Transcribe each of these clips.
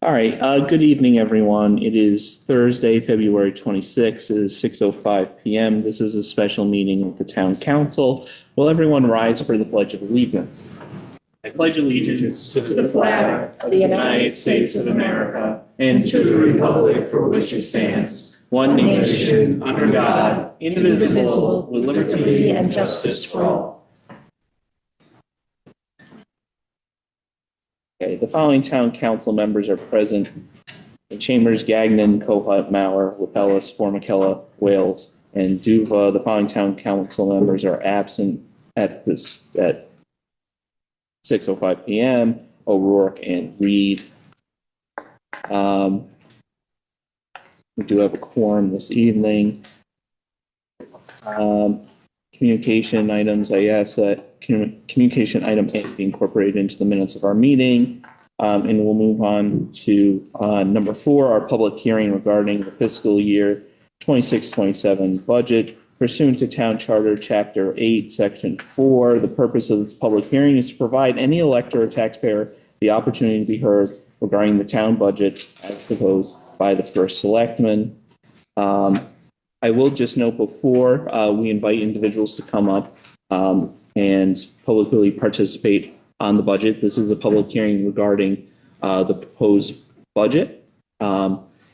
All right, good evening, everyone. It is Thursday, February 26th. It is 6:05 p.m. This is a special meeting of the Town Council. Will everyone rise for the Pledge of Allegiance? I pledge allegiance to the flag of the United States of America and to the republic for which it stands, one nation, under God, indivisible, with liberty and justice for all. Okay, the following town council members are present in Chambers, Gagnon, Kohut, Mauer, Lapellis, Formicella, Wales, and Duva. The following town council members are absent at 6:05 p.m. O'Rourke and Reed. We do have a quorum this evening. Communication items, I ask that communication item A be incorporated into the minutes of our meeting. And we'll move on to number 4, our public hearing regarding the fiscal year 26-27 budget. Pursuant to Town Charter, Chapter 8, Section 4, the purpose of this public hearing is to provide any elector or taxpayer the opportunity to be heard regarding the town budget as proposed by the first selectman. I will just note before we invite individuals to come up and publicly participate on the budget. This is a public hearing regarding the proposed budget.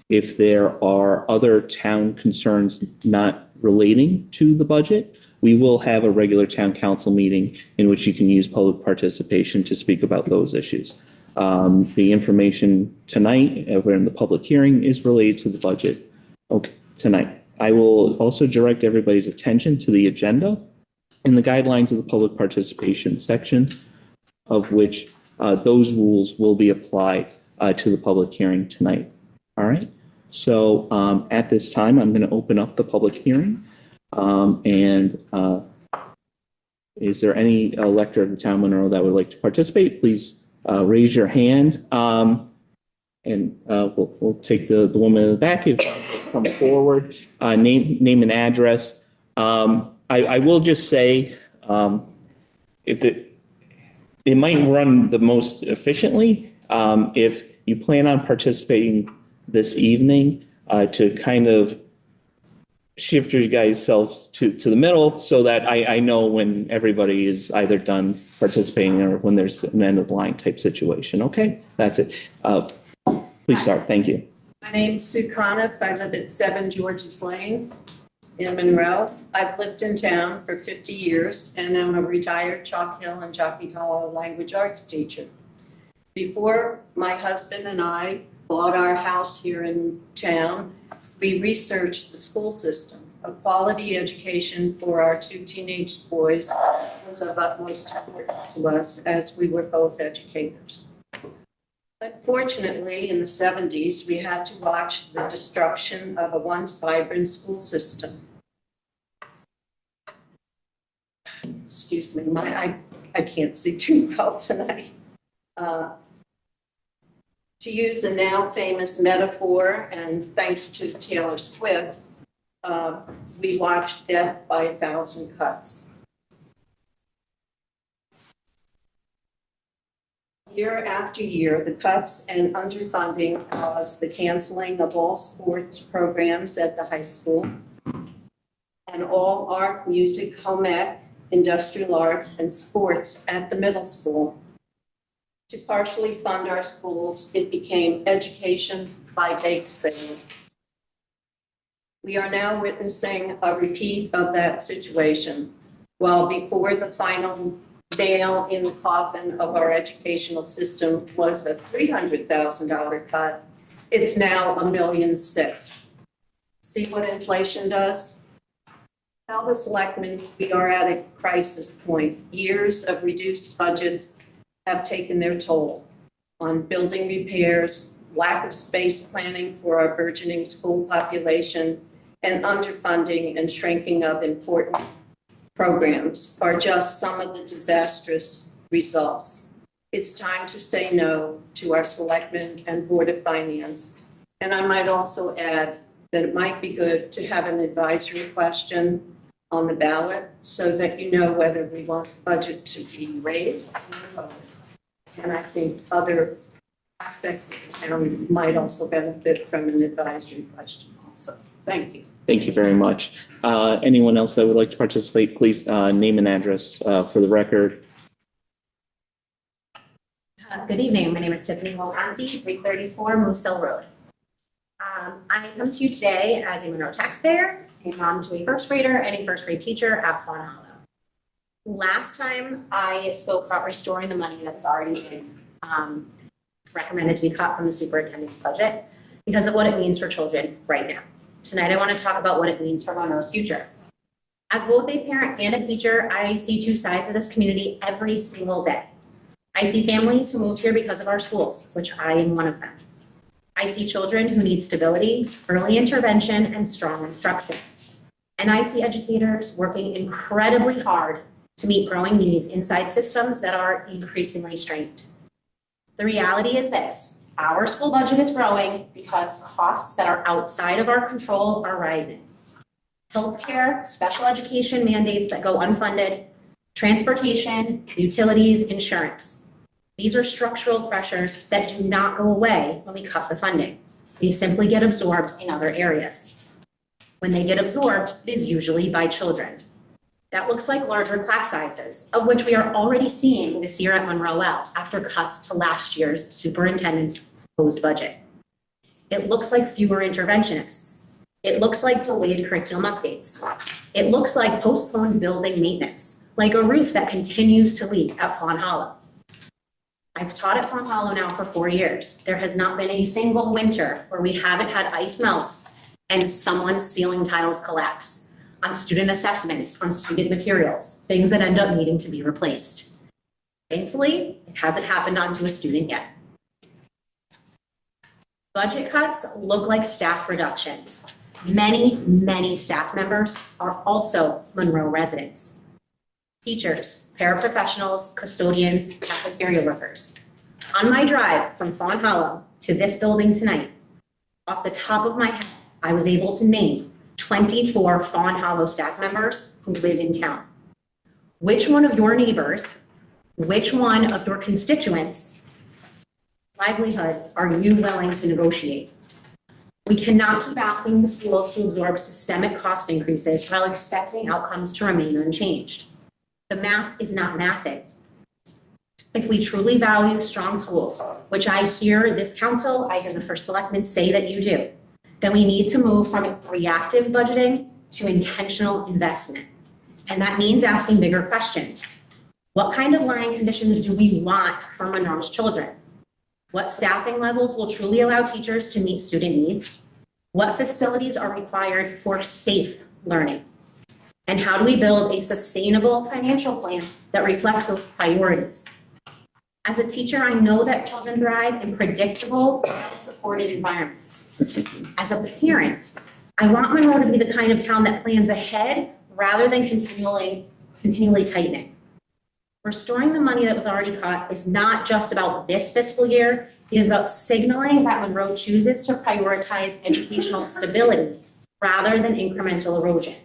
If there are other town concerns not relating to the budget, we will have a regular town council meeting in which you can use public participation to speak about those issues. The information tonight in the public hearing is related to the budget tonight. I will also direct everybody's attention to the agenda and the guidelines of the public participation section, of which those rules will be applied to the public hearing tonight. All right. So at this time, I'm going to open up the public hearing. Is there any elector of the town of Monroe that would like to participate? Please raise your hand. We'll take the woman in the back if come forward. Name and address. I will just say it might run the most efficiently if you plan on participating this evening to kind of shift your guys' selves to the middle so that I know when everybody is either done participating or when there's an end of the line type situation. Okay, that's it. Please start. Thank you. My name's Sue Conniff. I live at 7 George's Lane in Monroe. I've lived in town for 50 years and I'm a retired Chalk Hill and Jockey Hollow language arts teacher. Before my husband and I bought our house here in town, we researched the school system. A quality education for our 2 teenage boys was of utmost importance to us as we were both educators. Unfortunately, in the 70s, we had to watch the destruction of a once vibrant school system. Excuse me, I can't see too well tonight. To use a now famous metaphor, and thanks to Taylor Swift, we watched death by 1,000 cuts. Year after year, the cuts and underfunding caused the canceling of all sports programs at the high school and all art, music, home ec, industrial arts, and sports at the middle school. To partially fund our schools, it became education by bake sale. We are now witnessing a repeat of that situation. While before the final nail in the coffin of our educational system was a $300,000 cut, it's now $1.6 million. See what inflation does? Tell the selectmen we are at a crisis point. Years of reduced budgets have taken their toll on building repairs, lack of space planning for our burgeoning school population, and underfunding and shrinking of important programs are just some of the disastrous results. It's time to say no to our selectmen and Board of Finance. And I might also add that it might be good to have an advisory question on the ballot so that you know whether we want the budget to be raised or lowered. And I think other aspects of the town might also benefit from an advisory question also. Thank you. Thank you very much. Anyone else that would like to participate, please name and address for the record. Good evening. My name is Tiffany Mohanty, 334 Moose Hill Road. I come to you today as a Monroe taxpayer, a mom to a first grader and a first grade teacher at Fawn Hollow. Last time I spoke about restoring the money that's already been recommended to be cut from the superintendent's budget because of what it means for children right now. Tonight I want to talk about what it means for Monroe's future. As both a parent and a teacher, I see two sides of this community every single day. I see families who moved here because of our schools, which I am one of them. I see children who need stability, early intervention, and strong instruction. And I see educators working incredibly hard to meet growing needs inside systems that are increasingly strained. The reality is this: our school budget is growing because costs that are outside of our control are rising. Healthcare, special education mandates that go unfunded, transportation, utilities, insurance. These are structural pressures that do not go away when we cut the funding. They simply get absorbed in other areas. When they get absorbed, it is usually by children. That looks like larger class sizes, of which we are already seeing this year at Monroe after cuts to last year's superintendent's proposed budget. It looks like fewer interventionists. It looks like delayed curriculum updates. It looks like postponed building maintenance, like a roof that continues to leak at Fawn Hollow. I've taught at Fawn Hollow now for 4 years. There has not been a single winter where we haven't had ice melt and someone's ceiling tiles collapse on student assessments, on student materials, things that end up needing to be replaced. Thankfully, it hasn't happened onto a student yet. Budget cuts look like staff reductions. Many staff members are also Monroe residents. Teachers, paraprofessionals, custodians, cafeteria workers. On my drive from Fawn Hollow to this building tonight, off the top of my head, I was able to name 24 Fawn Hollow staff members who live in town. Which one of your neighbors, which one of your constituents' livelihoods are you willing to negotiate? We cannot keep asking the schools to absorb systemic cost increases while expecting outcomes to remain unchanged. The math is not mathing. If we truly value strong schools, which I hear this council, I hear the first selectman say that you do, then we need to move from reactive budgeting to intentional investment. And that means asking bigger questions. What kind of learning conditions do we want for Monroe's children? What staffing levels will truly allow teachers to meet student needs? What facilities are required for safe learning? And how do we build a sustainable financial plan that reflects those priorities? As a teacher, I know that children thrive in predictable, supported environments. As a parent, I want Monroe to be the kind of town that plans ahead rather than continually tightening. Restoring the money that was already cut is not just about this fiscal year. It is about signaling that Monroe chooses to prioritize educational stability rather than incremental erosion.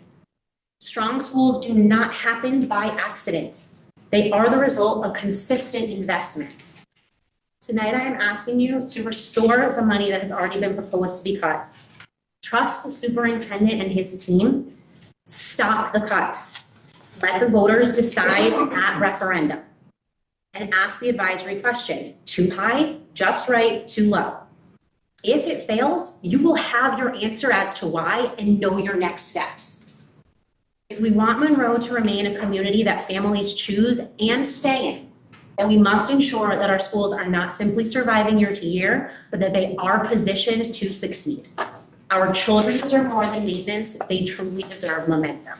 Strong schools do not happen by accident. They are the result of consistent investment. Tonight, I am asking you to restore the money that has already been proposed to be cut. Trust the superintendent and his team. Stop the cuts. Let the voters decide at referendum. And ask the advisory question: too high, just right, too low? If it fails, you will have your answer as to why and know your next steps. If we want Monroe to remain a community that families choose and stay in, then we must ensure that our schools are not simply surviving year to year, but that they are positioned to succeed. Our children deserve more than maintenance. They truly deserve momentum.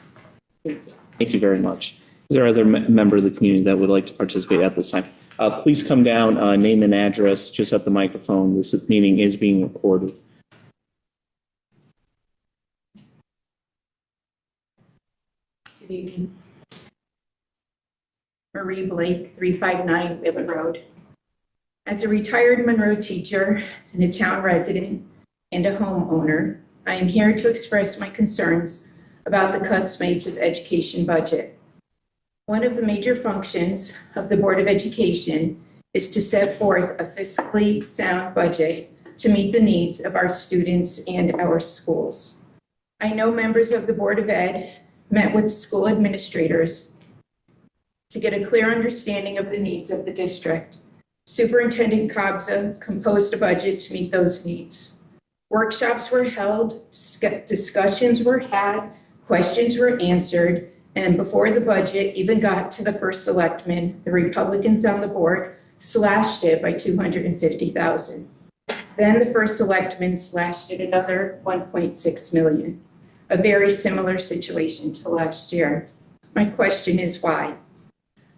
Thank you. Thank you very much. Is there other member of the community that would like to participate at this time? Please come down, name and address, just at the microphone. This meeting is being recorded. Good evening. Marie Blake, 359 Ribbon Road. As a retired Monroe teacher and a town resident and a homeowner, I am here to express my concerns about the cuts made to the education budget. One of the major functions of the Board of Education is to set forth a fiscally sound budget to meet the needs of our students and our schools. I know members of the Board of Ed met with school administrators to get a clear understanding of the needs of the district. Superintendent Kobza composed a budget to meet those needs. Workshops were held, discussions were had, questions were answered, and before the budget even got to the first selectman, the Republicans on the board slashed it by $250,000. Then the first selectman slashed it another $1.6 million. A very similar situation to last year. My question is why?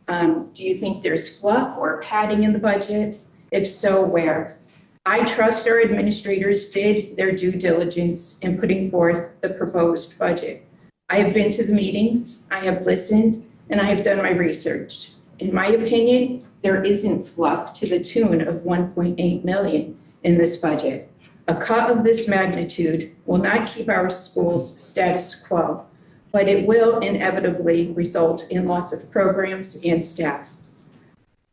Do you think there's fluff or padding in the budget? If so, where? I trust our administrators did their due diligence in putting forth the proposed budget. I have been to the meetings, I have listened, and I have done my research. In my opinion, there isn't fluff to the tune of $1.8 million in this budget. A cut of this magnitude will not keep our schools status quo, but it will inevitably result in loss of programs and staff.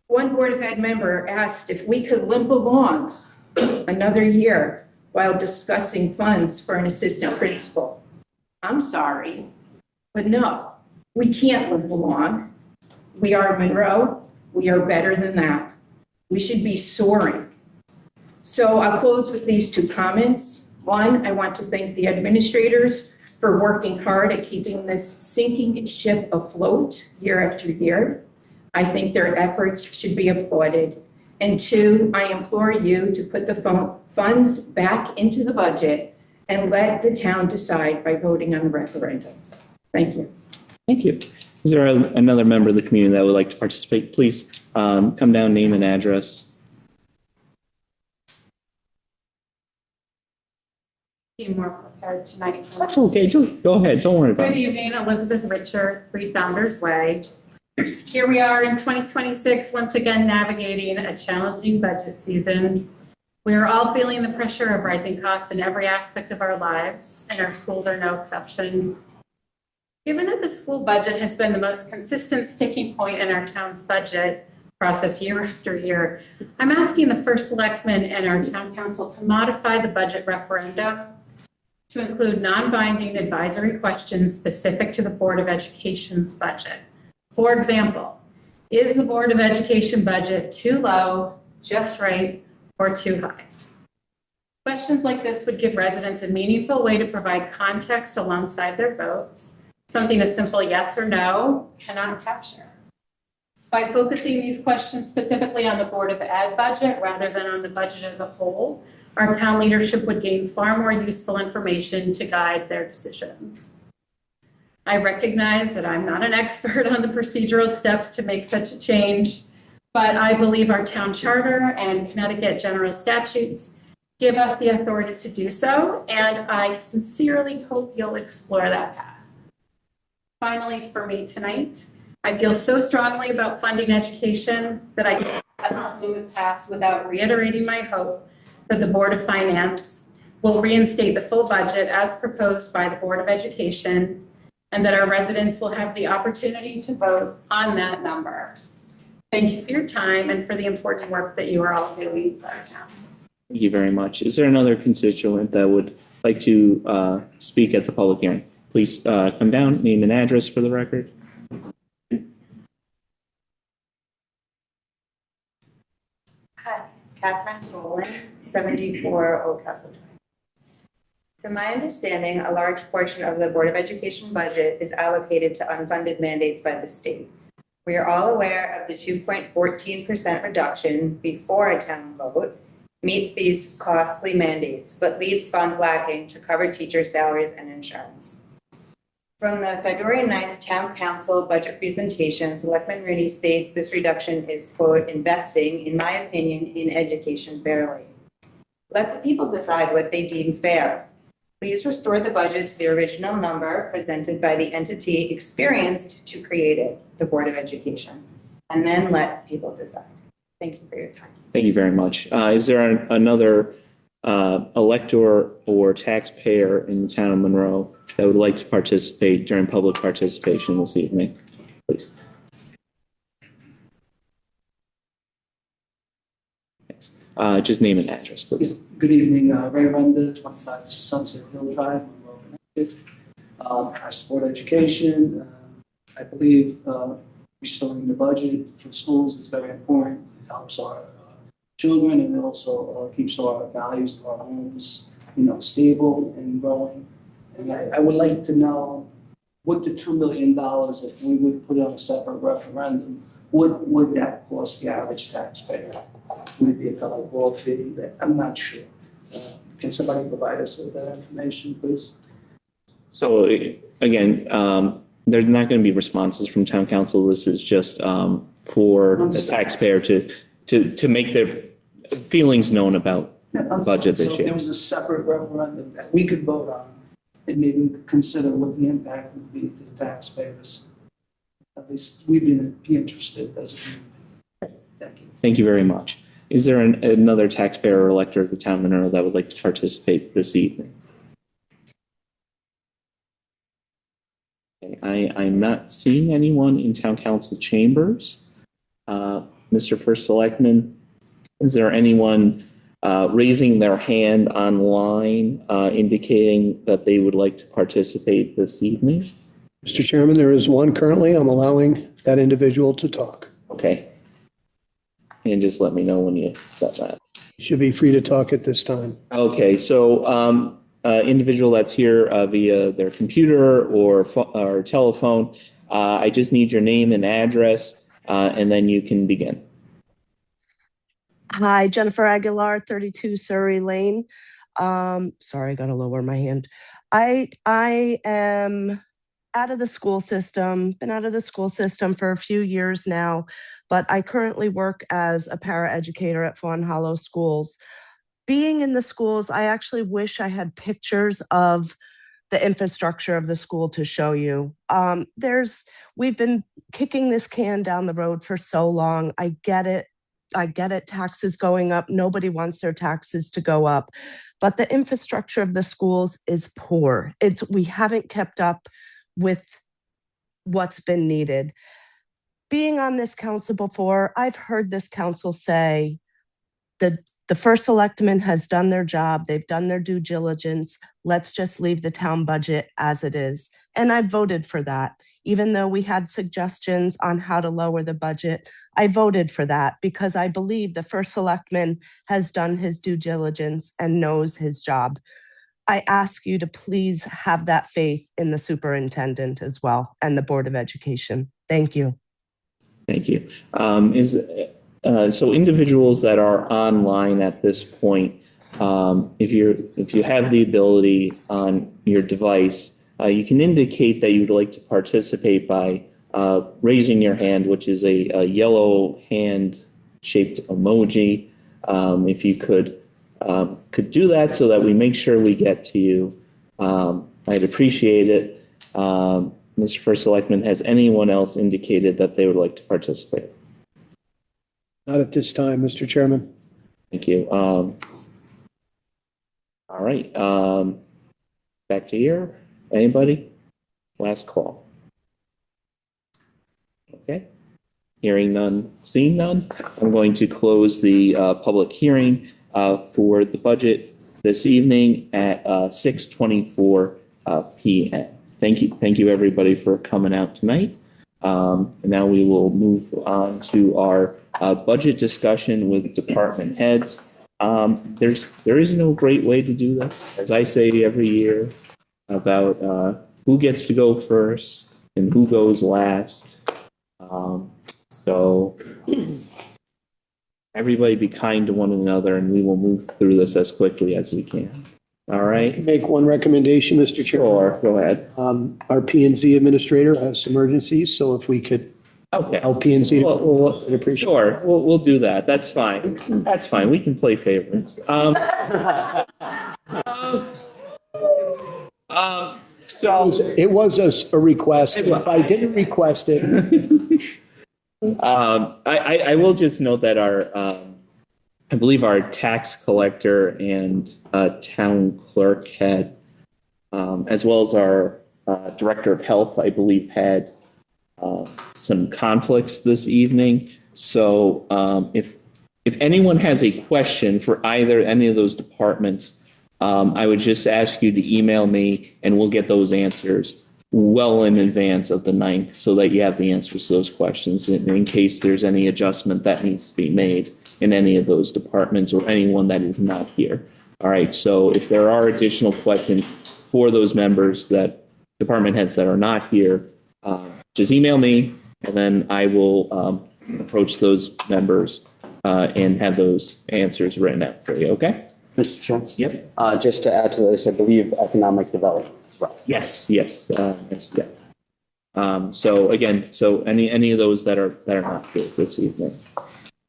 One Board of Ed member asked if we could limp along another year while discussing funds for an assistant principal. I'm sorry, but no, we can't limp along. We are Monroe, we are better than that. We should be soaring. So I'll close with these two comments. One, I want to thank the administrators for working hard at keeping this sinking ship afloat year after year. I think their efforts should be applauded. And two, I implore you to put the funds back into the budget and let the town decide by voting on the referendum. Thank you. Thank you. Is there another member of the community that would like to participate? Please come down, name and address. Be more prepared tonight. That's okay. Just go ahead. Don't worry about Good it. evening, Elizabeth Richard, 3 Founders Way. Here we are in 2026, once again navigating a challenging budget season. We are all feeling the pressure of rising costs in every aspect of our lives, and our schools are no exception. Given that the school budget has been the most consistent sticking point in our town's budget process year after year, I'm asking the first selectman and our town council to modify the budget referendum to include non-binding advisory questions specific to the Board of Education's budget. For example, is the Board of Education budget too low, just right, or too high? Questions like this would give residents a meaningful way to provide context alongside their votes, something a simple yes or no cannot capture. By focusing these questions specifically on the Board of Ed budget rather than on the budget as a whole, our town leadership would gain far more useful information to guide their decisions. I recognize that I'm not an expert on the procedural steps to make such a change, but I believe our town charter and Connecticut general statutes give us the authority to do so, and I sincerely hope you'll explore that path. Finally, for me tonight, I feel so strongly about funding education that I can't move past without reiterating my hope that the Board of Finance will reinstate the full budget as proposed by the Board of Education, and that our residents will have the opportunity to vote on that number. Thank you for your time and for the important work that you are all doing for our town. Thank you very much. Is there another constituent that would like to speak at the public hearing? Please come down, name and address for the record. Hi, Catherine Rowland, 74 Old Castle Drive. To my understanding, a large portion of the Board of Education budget is allocated to unfunded mandates by the state. We are all aware of the 2.14% reduction before a town vote meets these costly mandates, but leaves funds lacking to cover teacher salaries and insurance. From the February 9th Town Council budget presentation, Selectman Rooney states this reduction is, quote, investing, in my opinion, in education fairly. Let the people decide what they deem fair. Please restore the budget to the original number presented by the entity experienced to create it, the Board of Education, and then let people decide. Thank you for your time. Thank you very much. Is there another elector or taxpayer in the town of Monroe that would like to participate during public participation this evening? Please. Just name and address, please. Good evening, Ray Renda, 25 Sunset Hill Drive, Monroe, Connecticut. I support education. I believe restoring the budget for schools is very important. It helps our children, and it also keeps our values of our homes, stable and growing. And I would like to know, what the $2 million, if we would put it on a separate referendum, what would that cost the average taxpayer? Would it be a double fee? I'm not sure. Can somebody provide us with that information, please? So again, there's not going to be responses from town council. This is just for the taxpayer to make their feelings known about budget So this if year. there was a separate referendum that we could vote on, and maybe we could consider what the impact would be to the taxpayers. At least we'd be interested as a community. Thank you. Thank you very much. Is there another taxpayer or elector of the town of Monroe that would like to participate this evening? Okay, I'm not seeing anyone in town council chambers. Mr. First Selectman, is there anyone raising their hand online indicating that they would like to participate this evening? Mr. Chairman, there is one currently. I'm allowing that individual to talk. Okay. And just let me know when you set that. You should be free to talk at this time. Okay, so individual that's here via their computer or telephone, I just need your name and address, and then you can begin. Hi, Jennifer Aguilar, 32 Surrey Lane. Sorry, I got to lower my hand. I am out of the school system, been out of the school system for a few years now, but I currently work as a paraeducator at Fawn Hollow Schools. Being in the schools, I actually wish I had pictures of the infrastructure of the school to show you. We've been kicking this can down the road for so long. I get it. Taxes going up. Nobody wants their taxes to go up. But the infrastructure of the schools is poor. We haven't kept up with what's been needed. Being on this council before, I've heard this council say that the first selectman has done their job. They've done their due diligence. Let's just leave the town budget as it is. And I voted for that. Even though we had suggestions on how to lower the budget, I voted for that because I believe the first selectman has done his due diligence and knows his job. I ask you to please have that faith in the superintendent as well and the Board of Education. Thank you. Thank you. So individuals that are online at this point, if you have the ability on your device, you can indicate that you would like to participate by raising your hand, which is a yellow hand-shaped emoji. If you could do that so that we make sure we get to you, I'd appreciate it. Mr. First Selectman, has anyone else indicated that they would like to participate? Not at this time, Mr. Chairman. Thank you. All right. Back to here. Anybody? Last call. Okay. Hearing none, seeing none, I'm going to close the public hearing for the budget this evening at 6:24 p.m. Thank you, everybody, for coming out tonight. And now we will move on to our budget discussion with department heads. There is no great way to do this, as I say every year, about who gets to go first and who goes last. So everybody be kind to one another, and we will move through this as quickly as we can. All right? Make one recommendation, Mr. Chairman. Sure, go ahead. Our P&Z administrator has emergencies, so if we could Okay. help P&Z, I'd appreciate it. Sure, we'll do that. That's fine. That's fine. We can play favorites. So It was a request. If I didn't request it, I will just note that I believe our tax collector and town clerk had, as well as our director of health, I believe, had some conflicts this evening. So if if anyone has a question for either any of those departments, I would just ask you to email me and we'll get those answers well in advance of the 9th so that you have the answers to those questions in case there's any adjustment that needs to be made in any of those departments or anyone that is not here. All right, so if there are additional questions for those members that department heads that are not here, just email me and then I will approach those members and have those answers written out for you, okay? Mr. Chair? Yep. Just to add to this, I believe economic development as well. Yes, yes, yeah. So again, so any of those that are not here this evening.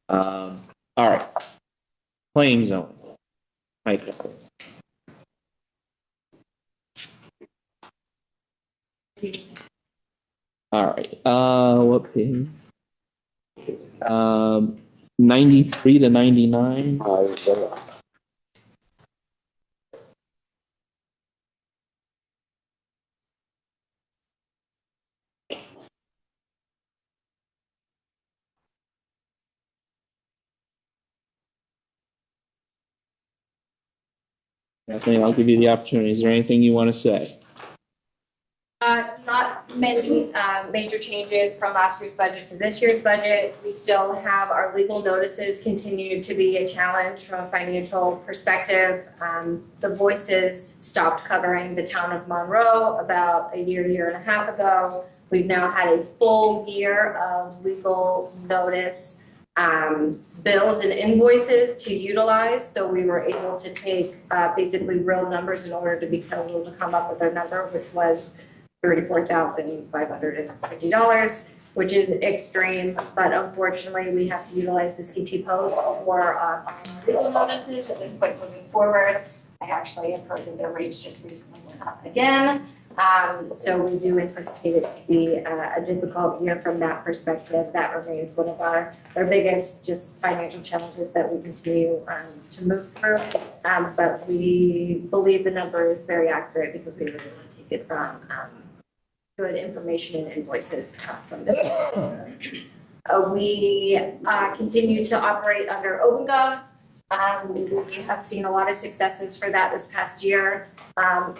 All right. Playing zone. Mike. All right. What page? 93 to 99. Definitely, I'll give you the opportunity. Is there anything you want to say? Not many major changes from last year's budget to this year's budget. We still have our legal notices continue to be a challenge from a financial perspective. The Voices stopped covering the town of Monroe about a year and a half ago. We've now had a full year of legal notice bills and invoices to utilize. So we were able to take basically real numbers in order to be able to come up with our number, which was $34,550, which is extreme, but unfortunately we have to utilize the CT Post for legal notices at this point moving forward. I actually have heard that their rates just recently went up again. So we do anticipate it to be a difficult year from that perspective. That remains one of our biggest just financial challenges that we continue to move through. But we believe the number is very accurate because we really want to take it from good information and invoices from this. We continue to operate under OpenGov. We have seen a lot of successes for that this past year,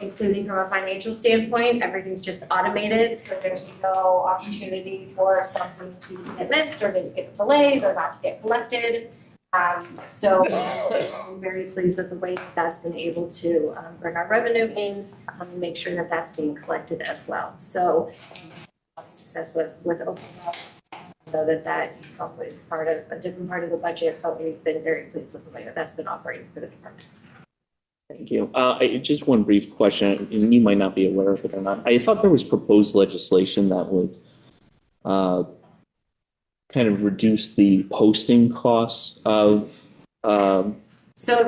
including from a financial standpoint. Everything's just automated, so there's no opportunity for something to get missed or to get delayed or not to get collected. So I'm very pleased with the way that that's been able to bring our revenue in and make sure that that's being collected as well. So a lot of success with OpenGov. So that probably is part of a different part of the budget, but we've been very pleased with the way that that's been operating for the department. Thank you. Just one brief question, and you might not be aware of it or not. I thought there was proposed legislation that would kind of reduce the posting costs of. So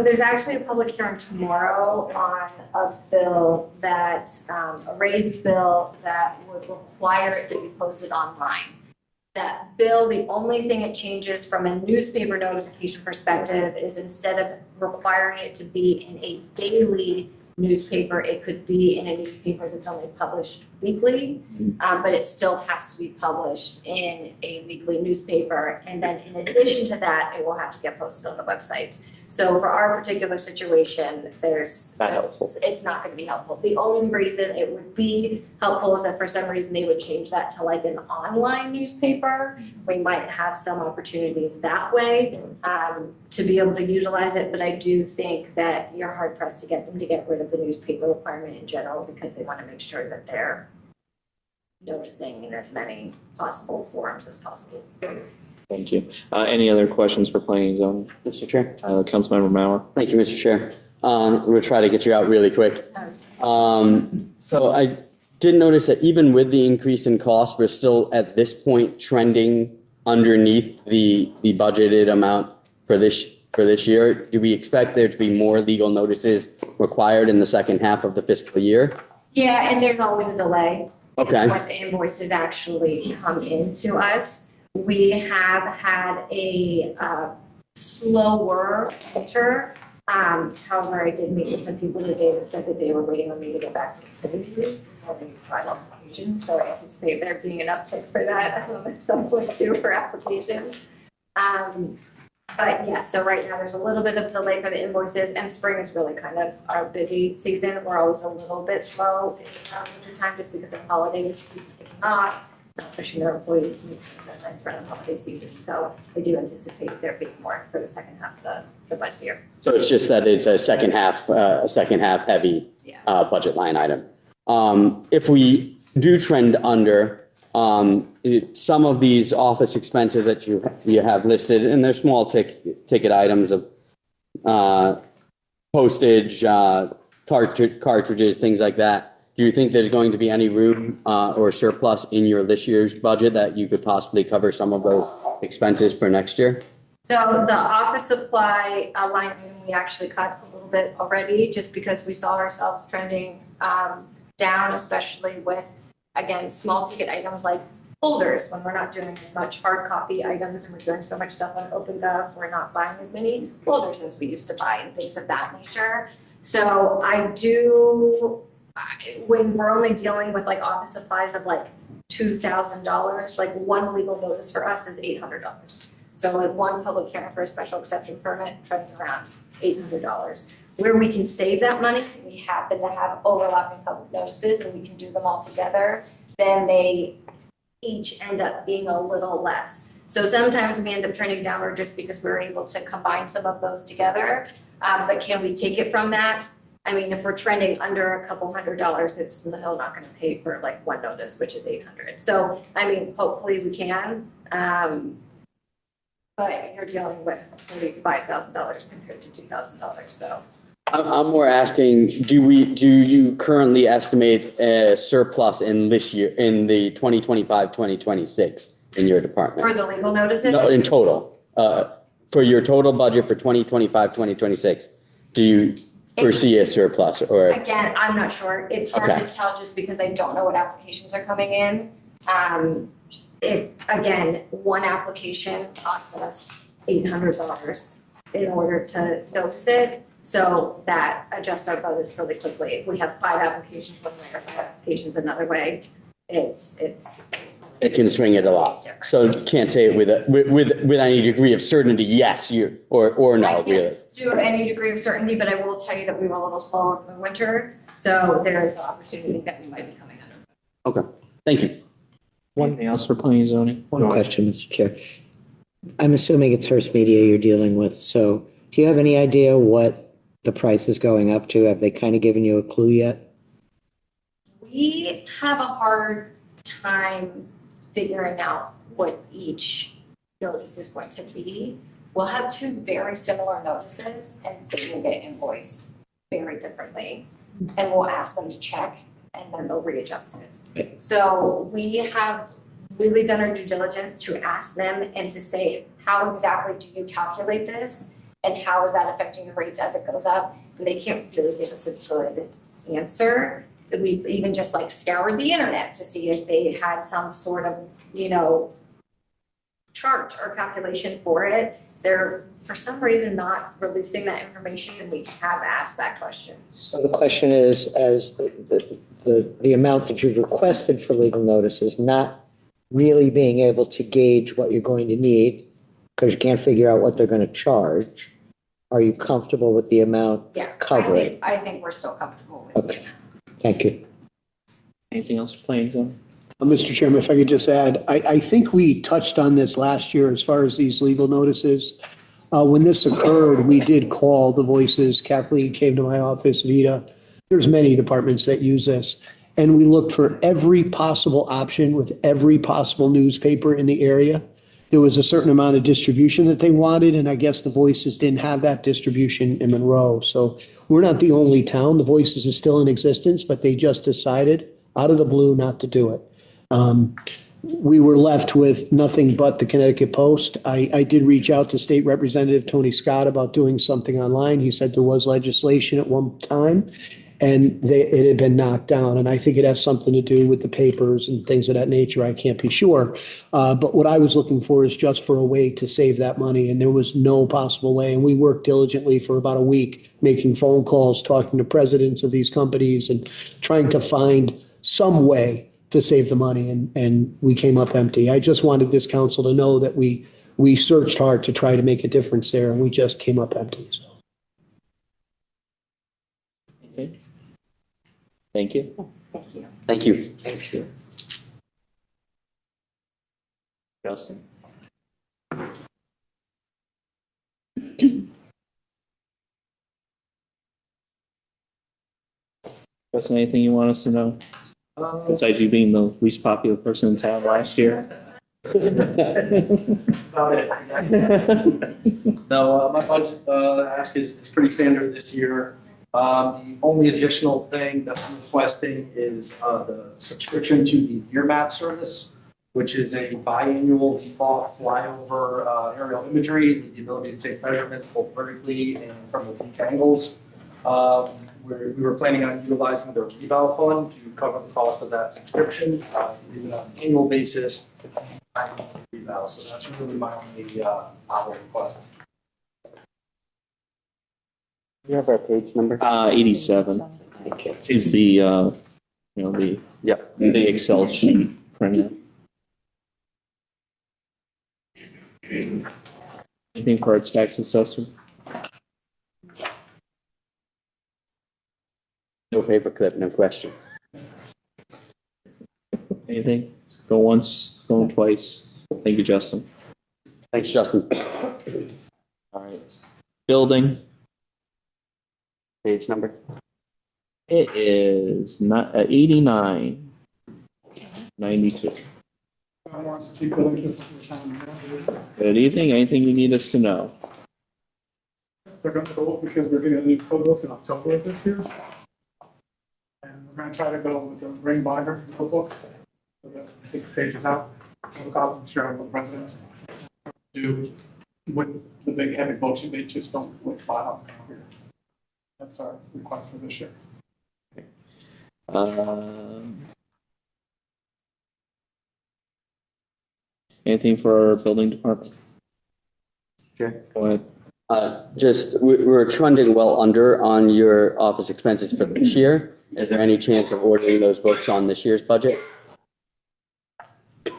there's actually a public hearing tomorrow on a bill that, a raised bill that would require it to be posted online. That bill, the only thing it changes from a newspaper notification perspective is instead of requiring it to be in a daily newspaper, it could be in a newspaper that's only published weekly, but it still has to be published in a weekly newspaper. And then in addition to that, it will have to get posted on the website. So for our particular situation, it's not going to be helpful. The only reason it would be helpful is if for some reason they would change that to like an online newspaper. We might have some opportunities that way to be able to utilize it. But I do think that you're hard pressed to get them to get rid of the newspaper requirement in general because they want to make sure that they're noticing in as many possible forums as possible. Thank you. Any other questions for planning zone? Mr. Chair? Councilmember Mauer. Thank you, Mr. Chair. We'll try to get you out really quick. So I did notice that even with the increase in cost, we're still at this point trending underneath the budgeted amount for this year. Do we expect there to be more legal notices required in the second half of the fiscal year? Yeah, and there's always a delay. Okay. When the invoices actually come into us. We have had a slower winter. However, I did meet with some people today that said that they were waiting on me to get back to the community. Having final applications, so I anticipate there being an uptick for that at some point too for applications. But yeah, so right now there's a little bit of delay for the invoices, and spring is really kind of our busy season. We're always a little bit slow in winter time just because of the holidays, people taking off, not pushing their employees to meet deadlines around the holiday season. So I do anticipate there being more for the second half of the budget year. So it's just that it's a second half heavy budget line item. If we do trend under, some of these office expenses that you have listed, and they're small ticket items of postage, cartridges, things like that. Do you think there's going to be any room or surplus in your this year's budget that you could possibly cover some of those expenses for next year? So the office supply line item, we actually cut a little bit already just because we saw ourselves trending down, especially with, again, small ticket items like folders. When we're not doing as much hard copy items and we're doing so much stuff on OpenGov, we're not buying as many folders as we used to buy and things of that nature. So when we're only dealing with like office supplies of like $2,000, like one legal notice for us is $800. So like one public hearing for a special exception permit trends around $800. Where we can save that money, because we happen to have overlapping public notices and we can do them all together, then they each end up being a little less. So sometimes we end up trending downward just because we're able to combine some of those together. But can we take it from that? I mean, if we're trending under a couple $100, it's still not going to pay for like one notice, which is $800. So, I mean, hopefully we can. But you're dealing with $35,000 compared to $2,000. So I'm more asking, do you currently estimate a surplus in this year, in the 2025-2026 in your department? for the legal notices? No, in total. For your total budget for 2025-2026, do you foresee a surplus or? Again, I'm not sure. It's hard Okay. to tell just because I don't know what applications are coming in. If, again, one application costs us $800 in order to notice it. So that adjusts our budget really quickly. If we have 5 applications one way or 5 applications another way, It can swing it a lot. So you can't say it with any degree of certainty, yes, or no, I really. can't do any degree of certainty, but I will tell you that we were a little slower for the winter. So there is the opportunity that we might be coming under. Okay, thank you. Anything else for planning and zoning? One question, Mr. Chair. I'm assuming it's Hearst Media you're dealing with, so do you have any idea what the price is going up to? Have they kind of given you a clue yet? We have a hard time figuring out what each notice is going to be. We'll have 2 very similar notices and they will get invoiced very differently. And we'll ask them to check and then they'll readjust it. So we have really done our due diligence to ask them and to say, how exactly do you calculate this? And how is that affecting your rates as it goes up? And they can't really give us a good answer. We've even just like scoured the internet to see if they had some sort of, chart or calculation for it. They're, for some reason, not releasing that information, and we have asked that question. So the question is, as the amount that you've requested for legal notices, not really being able to gauge what you're going to need because you can't figure out what they're going to charge, are you comfortable with the amount covering? I think we're still comfortable with it. Okay, thank you. Anything else for planning and zoning? Mr. Chairman, if I could just add, I think we touched on this last year as far as these legal notices. When this occurred, we did call the voices. Kathleen came to my office, Vita. There's many departments that use this. And we looked for every possible option with every possible newspaper in the area. There was a certain amount of distribution that they wanted, and I guess the Voices didn't have that distribution in Monroe. So we're not the only town. The Voices is still in existence, but they just decided out of the blue not to do it. We were left with nothing but the Connecticut Post. I did reach out to State Representative Tony Scott about doing something online. He said there was legislation at one time and it had been knocked down. And I think it has something to do with the papers and things of that nature. I can't be sure. But what I was looking for is just for a way to save that money. And there was no possible way. And we worked diligently for about a week, making phone calls, talking to presidents of these companies and trying to find some way to save the money, and we came up empty. I just wanted this council to know that we we searched hard to try to make a difference there, and we just came up empty. So. Okay. Thank you. Thank you. Thank you. Justin? Justin, anything you want us to know? Besides you being the least popular person in town last year? That's about it, I guess. No, my budget ask is pretty standard this year. The only additional thing that I'm requesting is the subscription to the Year Map service, which is a biannual default flyover aerial imagery, with the ability to take measurements both vertically and from the peak angles. We were planning on utilizing the reval fund to cover the cost of that subscription, on an annual basis. Reval, so that's really my only hour request. You have our page number? 87 is the, Yep. the Excel sheet printout. Anything for our tax assessor? No paperclip, no question. Anything? Go once, going twice. Thank you, Justin. Thanks, Justin. All right. Building, Page number? it is not 89, 92. Good evening. Anything you need us to know? They're going to go because we're getting new code books in October of this year. And we're going to try to go with the ring binder code book. So that I think the pages out. So the copies sharing with residents. Do with the big heavy books, they just don't with file here. That's our request for this year. Anything for our building department? Sure. Go ahead. We're trending well under on your office expenses for this year. Is there any chance of ordering those books on this year's budget? I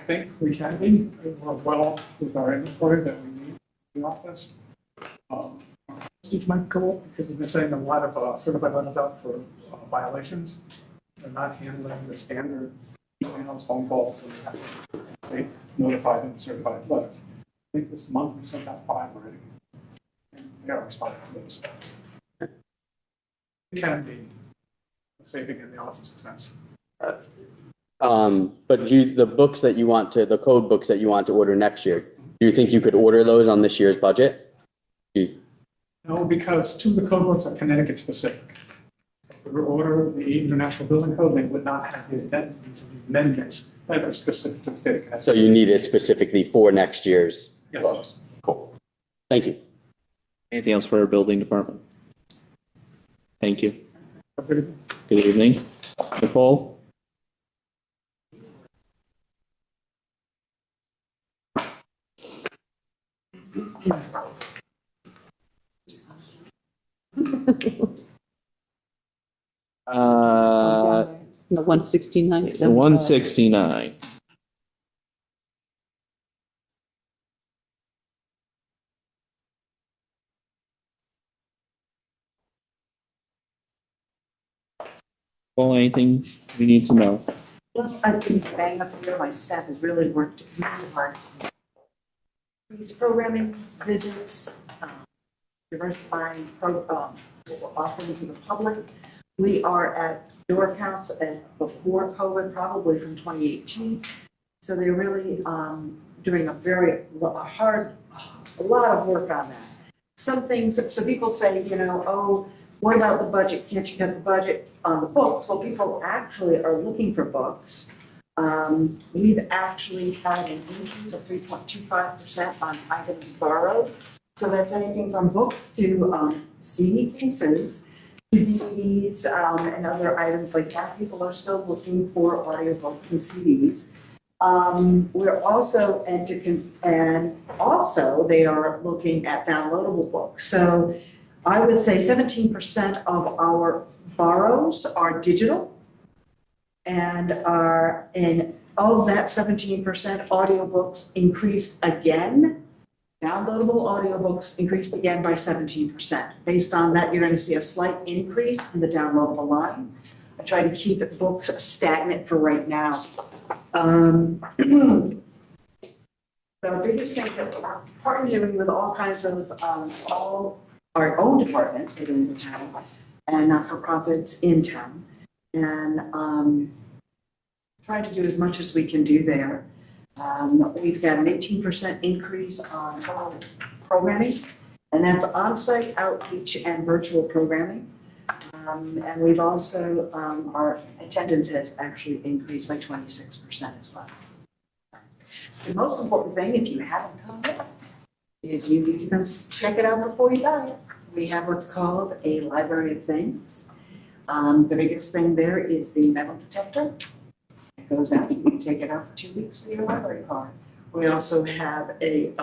think we can be. We're well with our inventory that we need in the office. Each might go up because we've been sending a lot of certified letters out for violations. They're not handling the standard emails, phone calls, and we have to notify them of certified letters. I think this month we've sent out 5 already. And they are responding to those. It can be a saving in the office expense. But the books that you want to, the code books that you want to order next year, do you think you could order those on this year's budget? No, because 2 of the code books are Connecticut specific. So if we were to order the International Building Code, they would not have the amendments that are specific to the state of Connecticut. So you need it specifically for next year's Yes. books? Cool. Thank you. Anything else for our building department? Thank you. Good. Good evening. Nicole? The 169. 169. Well, anything we need to know? Well, I've been bang up here. My staff has really worked really hard. These programming visits, diversifying offering to the public. We are at door counts before COVID, probably from 2018. So they're really doing a lot of work on that. Some things, so people say, oh, what about the budget? Can't you get the budget on the books? Well, people actually are looking for books. We've actually had an increase of 3.25% on items borrowed. So that's anything from books to CD cases to DVDs and other items like that. People are still looking for audiobooks and CDs. We're also, and also they are looking at downloadable books. So I would say 17% of our borrows are digital and are in Of that 17%, audiobooks increased again. Downloadable audiobooks increased again by 17%. Based on that, you're going to see a slight increase in the downloadable line. I try to keep books stagnant for right now. The biggest thing that we're partnering with all kinds of, all our own departments within the town and not-for-profits in town. And trying to do as much as we can do there. We've got an 18% increase on total programming, and that's on-site outreach and virtual programming. And we've also, our attendance has actually increased by 26% as well. The most important thing, if you haven't come yet, is you need to come check it out before you buy it. We have what's called a library of things. The biggest thing there is the metal detector. It goes out, you can take it out for 2 weeks for your library card. We also have a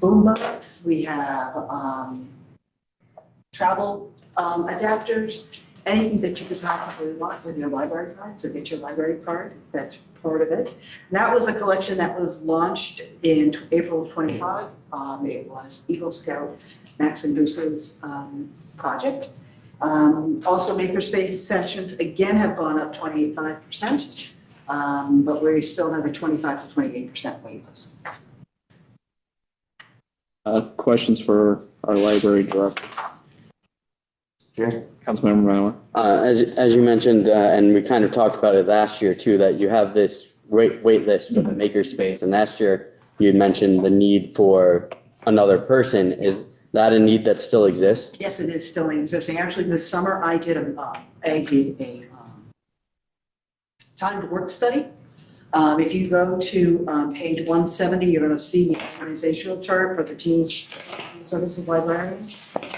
boombox. We have travel adapters, anything that you could possibly want with your library card. So get your library card. That's part of it. And that was a collection that was launched in April of 25. It was Eagle Scout Max and Goose's project. Also, makerspace sessions again have gone up 25%, but we still have a 25 to 28% wait list. Questions for our library director? Sure. Councilmember Monroe. As you mentioned, and we kind of talked about it last year too, that you have this wait list for the makerspace. And last year you mentioned the need for another person. Is that a need that still exists? Yes, it is still existing. Actually, this summer I did a time to work study. If you go to page 170, you're going to see the organizational chart for the teams services librarians,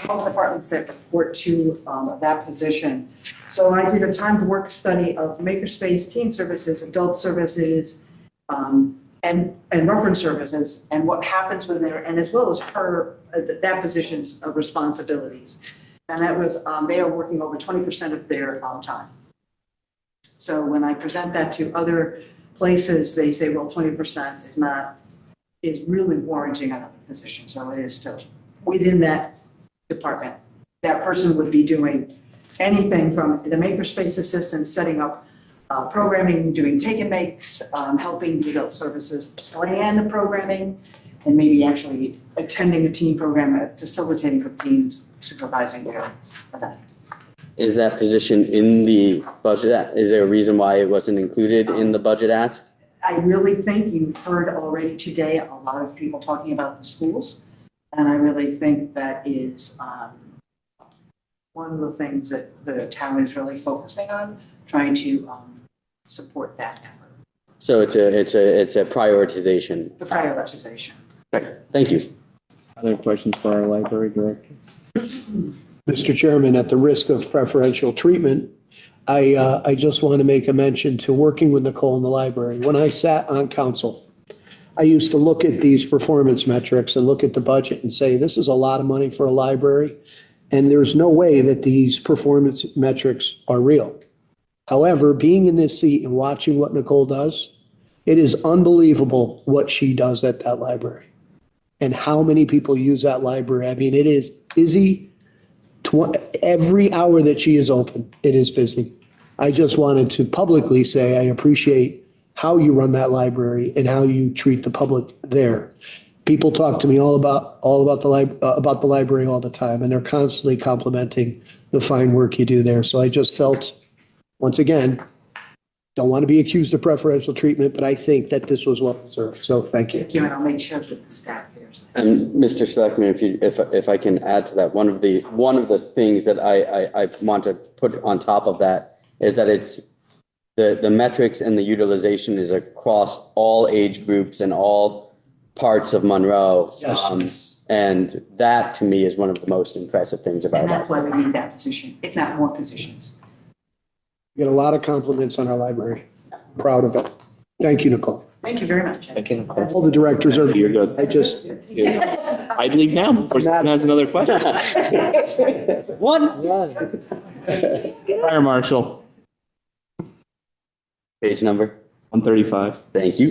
all the departments that report to that position. So I did a time to work study of makerspace, teen services, adult services, and reference services, and what happens when they're, and as well as her, that position's responsibilities. And that was, they are working over 20% of their time. So when I present that to other places, they say, well, 20% is really warranting another position. So it is still within that department. That person would be doing anything from the makerspace assistant, setting up programming, doing take and makes, helping the adult services plan the programming, and maybe actually attending a team program, facilitating for teams, supervising their events. Is that position in the budget? Is there a reason why it wasn't included in the budget ask? I really think you've heard already today a lot of people talking about the schools. And I really think that is one of the things that the town is really focusing on, trying to support that effort. So it's a prioritization. The prioritization. Right. Thank you. Other questions for our library director? Mr. Chairman, at the risk of preferential treatment, I just want to make a mention to working with Nicole in the library. When I sat on council, I used to look at these performance metrics and look at the budget and say, this is a lot of money for a library, and there's no way that these performance metrics are real. However, being in this seat and watching what Nicole does, it is unbelievable what she does at that library and how many people use that library. I mean, it is busy. Every hour that she is open, it is busy. I just wanted to publicly say I appreciate how you run that library and how you treat the public there. People talk to me about the library all the time, and they're constantly complimenting the fine work you do there. So I just felt, once again, don't want to be accused of preferential treatment, but I think that this was well deserved. So thank you. Thank you, and I'll make sure that the staff hears. And Mr. Selectman, if I can add to that, one of the things that I want to put on top of that is that it's the metrics and the utilization is across all age groups and all parts of Monroe. Yes. And that to me is one of the most impressive things about And that. that's why we need that position, if not more positions. We get a lot of compliments on our library. Proud of it. Thank you, Nicole. Thank you very much. Thank you, Nicole. All the directors are. You're good. I just. I'd leave now before someone has another question. One. Fire Marshal. Page number. 135. Thank you.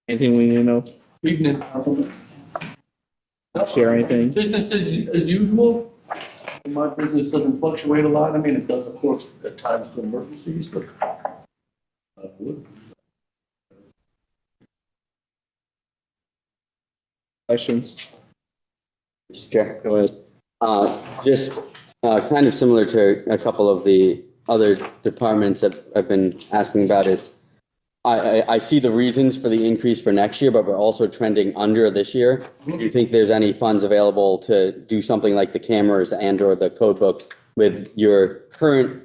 Anything we need to know? Evening. Share anything? Business as usual. My business doesn't fluctuate a lot. I mean, it does, of course, at times for emergencies, but. Questions? Mr. Chair, go ahead. Just kind of similar to a couple of the other departments that I've been asking about is, I see the reasons for the increase for next year, but we're also trending under this year. Do you think there's any funds available to do something like the cameras and or the code books with your current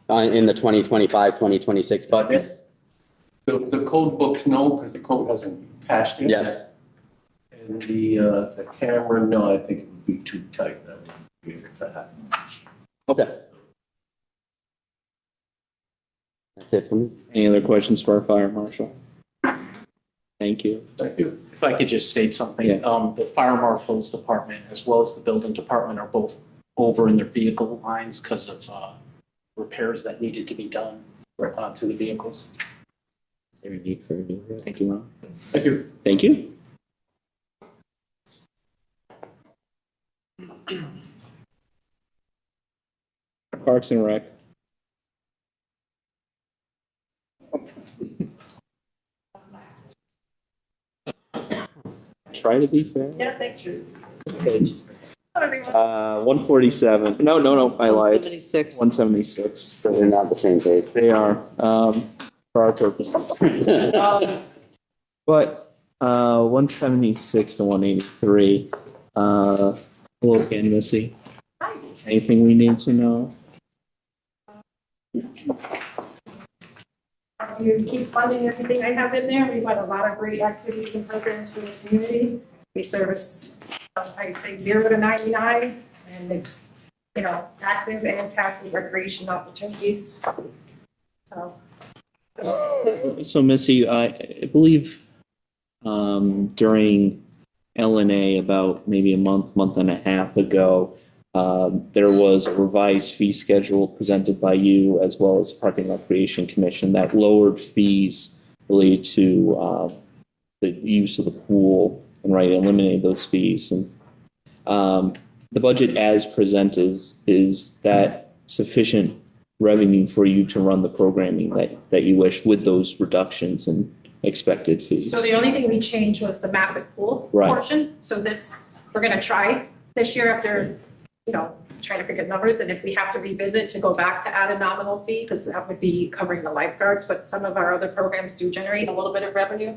in the 2025, 2026 budget? The code books, no, because the code hasn't passed yet. Yeah. And the camera, no, I think it would be too tight. That would be able to happen. Okay. That's it for me. Any other questions for our fire marshal? Thank you. Thank you. If I could just state something, Yeah. The fire marshal's department as well as the building department are both over in their vehicle lines because of repairs that needed to be done to the vehicles. Thank you, Thank you, Ron. Thank you. Thank you. Parks and Rec. Try to be fair. Yeah, thank you. 147. No, I lied. 76. 176. They're not the same page. They are, for our purposes. But 176 to 183. Hello again, Missy. Anything we need to know? You keep funding everything I have in there. We've got a lot of great activities and programs for the community. We service, I'd say 0 to 99, and it's, active and passive recreation opportunities. So Missy, I believe during LNA about maybe a month and a half ago, there was a revised fee schedule presented by you as well as the Park and Recreation Commission that lowered fees related to the use of the pool and eliminated those fees. And the budget as presented, is that sufficient revenue for you to run the programming that you wish with those reductions in expected fees? So the only thing we changed was the massive pool Right. portion. So we're going to try this year after, trying to figure numbers. And if we have to revisit to go back to add a nominal fee, because that would be covering the lifeguards, but some of our other programs do generate a little bit of revenue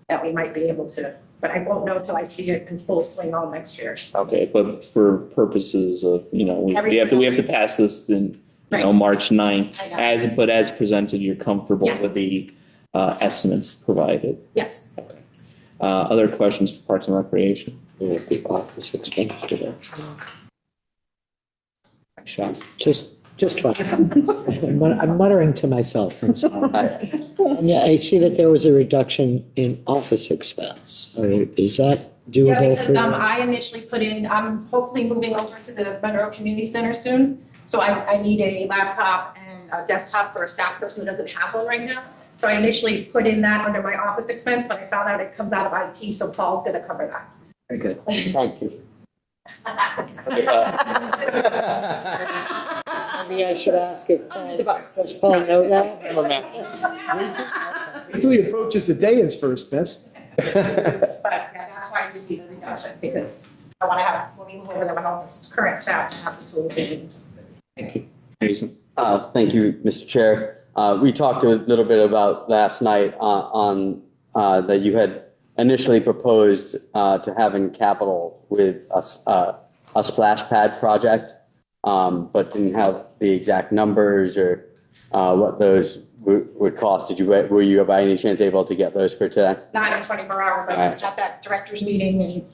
that we might be able to, but I won't know till I see it in full swing all next year. Okay, but for purposes of, we have to pass this in, Right. March 9th. I got it. As presented, you're comfortable Yes. with the estimates provided. Yes. Other questions for Parks and Recreation? The office expense for that. Sean? Just fine. I'm muttering to myself. I'm sorry. And I see that there was a reduction in office expense. Is that Yeah, doable because for you? I initially put in, I'm hopefully moving over to the Monroe Community Center soon. So I need a laptop and a desktop for a staff person that doesn't have one right now. So I initially put in that under my office expense, but I found out it comes out of IT, so Paul's gonna cover that. Very good. Thank you. Maybe I should ask if, does Paul know that? Until he approaches the day is first, miss. But yeah, that's why you see the reduction, because I wanna have, when we move over there, my office current staff to have the tools. Thank you. Jason? Thank you, Mr. Chair. We talked a little bit about last night on that you had initially proposed to having capital with a splash pad project, but didn't have the exact numbers or what those would cost. Were you by any chance able to get those for today? Not in 24 hours, I was at that director's meeting and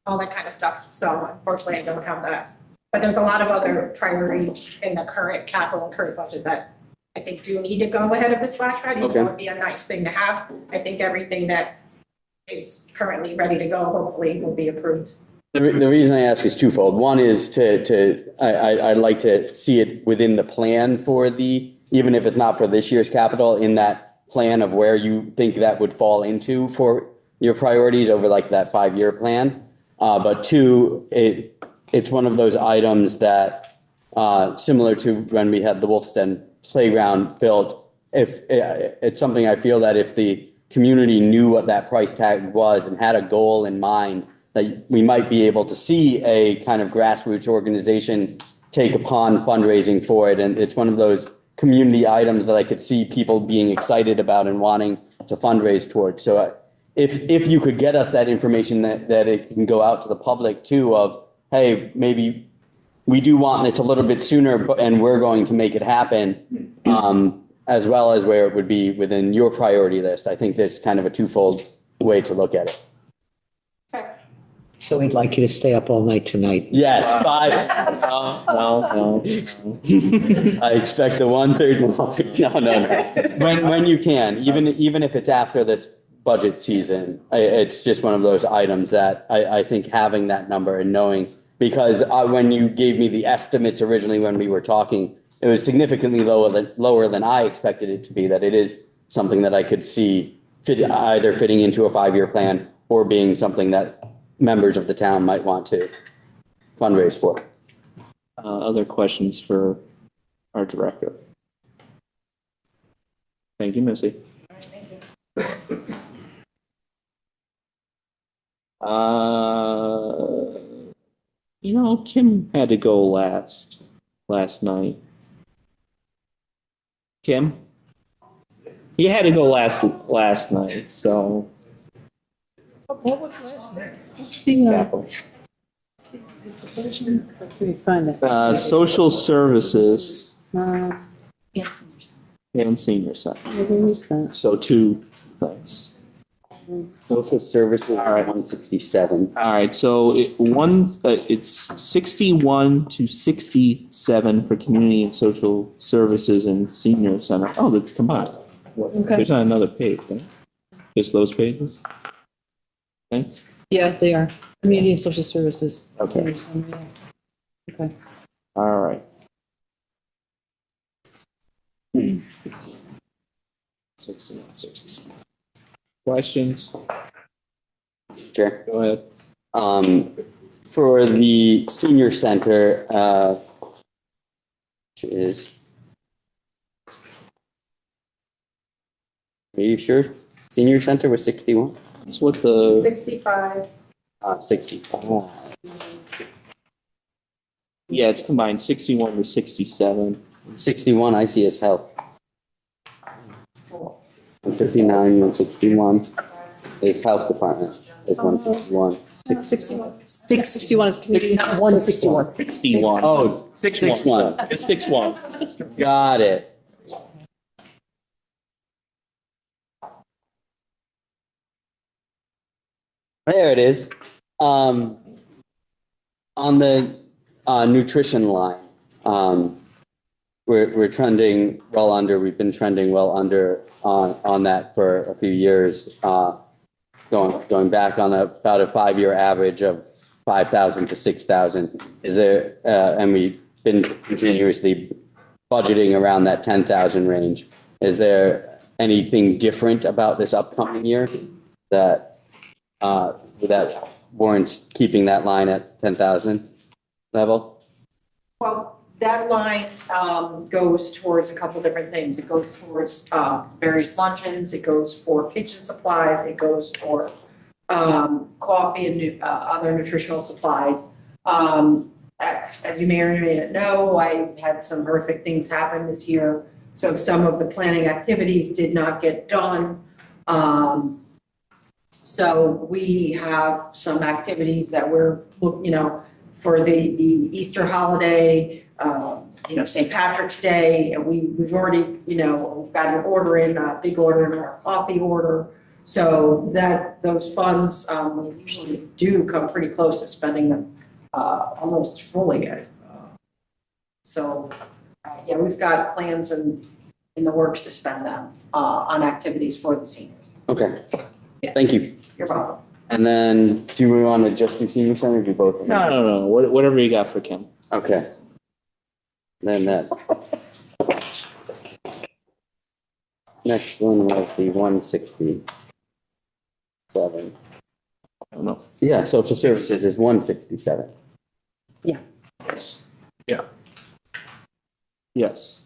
all that kind of stuff, so unfortunately I don't have that. But there's a lot of other priorities in the current capital and current budget that I think do need to go ahead of the splash pad. Okay. That would be a nice thing to have. I think everything that is currently ready to go, hopefully will be approved. The reason I ask is twofold. One is I'd like to see it within the plan for even if it's not for this year's capital, in that plan of where you think that would fall into for your priorities over like that 5-year plan. But two, it's one of those items that, similar to when we had the Wolfstead playground built, if it's something I feel that if the community knew what that price tag was and had a goal in mind, that we might be able to see a kind of grassroots organization take upon fundraising for it. And it's one of those community items that I could see people being excited about and wanting to fundraise towards. So if you could get us that information that it can go out to the public too of, hey, maybe we do want this a little bit sooner and we're going to make it happen, as well as where it would be within your priority list. I think there's kind of a twofold way to look at it. So we'd like you to stay up all night tonight. Yes, 5. No. I expect the 1:30. No. When you can, even if it's after this budget season, it's just one of those items that I think having that number and knowing, because when you gave me the estimates originally when we were talking, it was significantly lower than I expected it to be, that it is something that I could see either fitting into a 5-year plan or being something that members of the town might want to fundraise for. Other questions for our director? Thank you, Missy. Kim had to go last night. Kim? You had to go last night, so. What was last night? What's the version? Let me find it. Social services And and senior center. where is that? So 2 things. Social services, all right, 167. All right, so it's 61 to 67 for community and social services and senior center. Oh, that's combined. Okay. There's not another page, right? Just those pages? Thanks. Yeah, they are. Community and social services. Okay. Okay. All right. 61. Questions? Sure. Go ahead. For the senior center, which is, are you sure? Senior center was 61? That's what the 65. 65. Yeah, it's combined 61 to 67. 61 I see as health. 159, 161. It's health department. It's 161. 61 is community, not 161. 61. Oh, 61. It's 61. Got it. There it is. On the nutrition line, we're trending well under. We've been trending well under on that for a few years. Going back on about a 5-year average of 5,000 to 6,000. Is there? And we've been continuously budgeting around that 10,000 range. Is there anything different about this upcoming year that warrants keeping that line at 10,000 level? Well, that line goes towards a couple different things. It goes towards various luncheons, it goes for kitchen supplies, it goes for coffee and other nutritional supplies. As you may or may not know, I had some horrific things happen this year, so some of the planning activities did not get done. So we have some activities that we're, for the Easter holiday, St. Patrick's Day, and we've already, we've got an order in, a big order in our coffee order. So those funds, we usually do come pretty close to spending them almost fully. Yeah, we've got plans in the works to spend them on activities for the seniors. Okay. Yeah. Thank you. You're welcome. And then do we want to just do senior center or do both of them? No. Whatever you got for Kim. Okay. Then that. Next one was the 167. I don't know. Yeah, social services is 167. Yes. Yeah. Yes.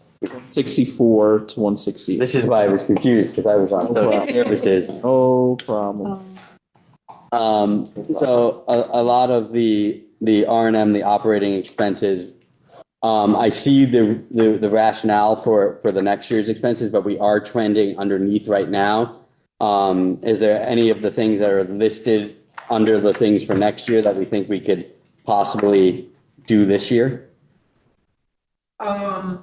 64 to 160. This is why I was confused because I was on social services. No problem. So a lot of the R&M, the operating expenses, I see the rationale for the next year's expenses, but we are trending underneath right now. Is there any of the things that are listed under the things for next year that we think we could possibly do this year? I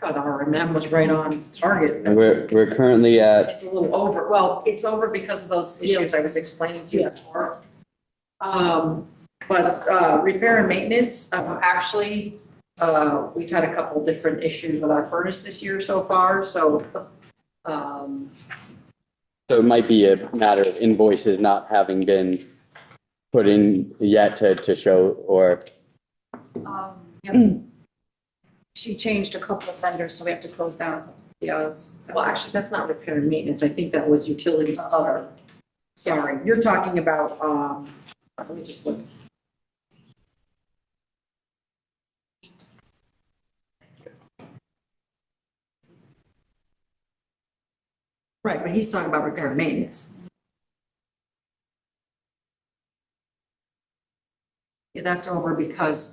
thought R&M was right on target. And we're currently at, It's a little over, well, it's over because of those issues I was explaining to you before. But repair and maintenance, actually, we've had a couple different issues with our furnace this year so far, so. so it might be a matter of invoices not having been put in yet to show, or Yep. She changed a couple of vendors, so we have to close down the others. Well, actually, that's not repair and maintenance. I think that was utilities other. Sorry, you're talking about, let me just look. Right, but he's talking about repair and maintenance. Yeah, that's over because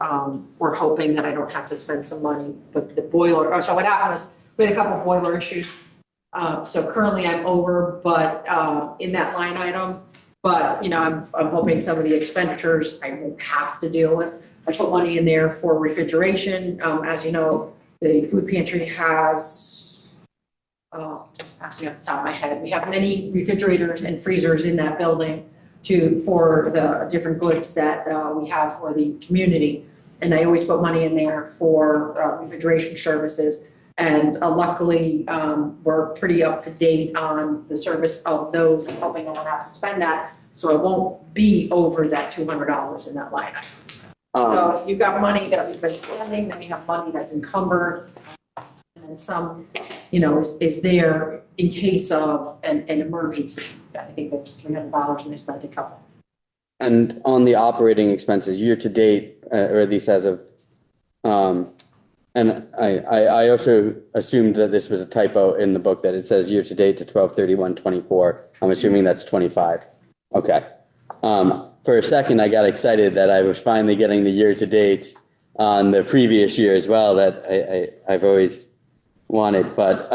we're hoping that I don't have to spend some money, but the boiler, so what happened was we had a couple boiler issues. So currently I'm over, but in that line item, but I'm hoping some of the expenditures I won't have to deal with. I put money in there for refrigeration. As you know, the food pantry has, passing off the top of my head, we have many refrigerators and freezers in that building for the different goods that we have for the community. And I always put money in there for refrigeration services. And luckily, we're pretty up to date on the service of those, and hoping I won't have to spend that. So I won't be over that $200 in that line item. So you've got money that we've been spending, then we have money that's encumbered. And some, is there in case of an emergency. I think there's $300 and I spent a couple. and on the operating expenses year to date, or at least as of, and I also assumed that this was a typo in the book that it says year to date to 12/31/24. I'm assuming that's 25. Okay. For a second, I got excited that I was finally getting the year to date on the previous year as well that I've always wanted, but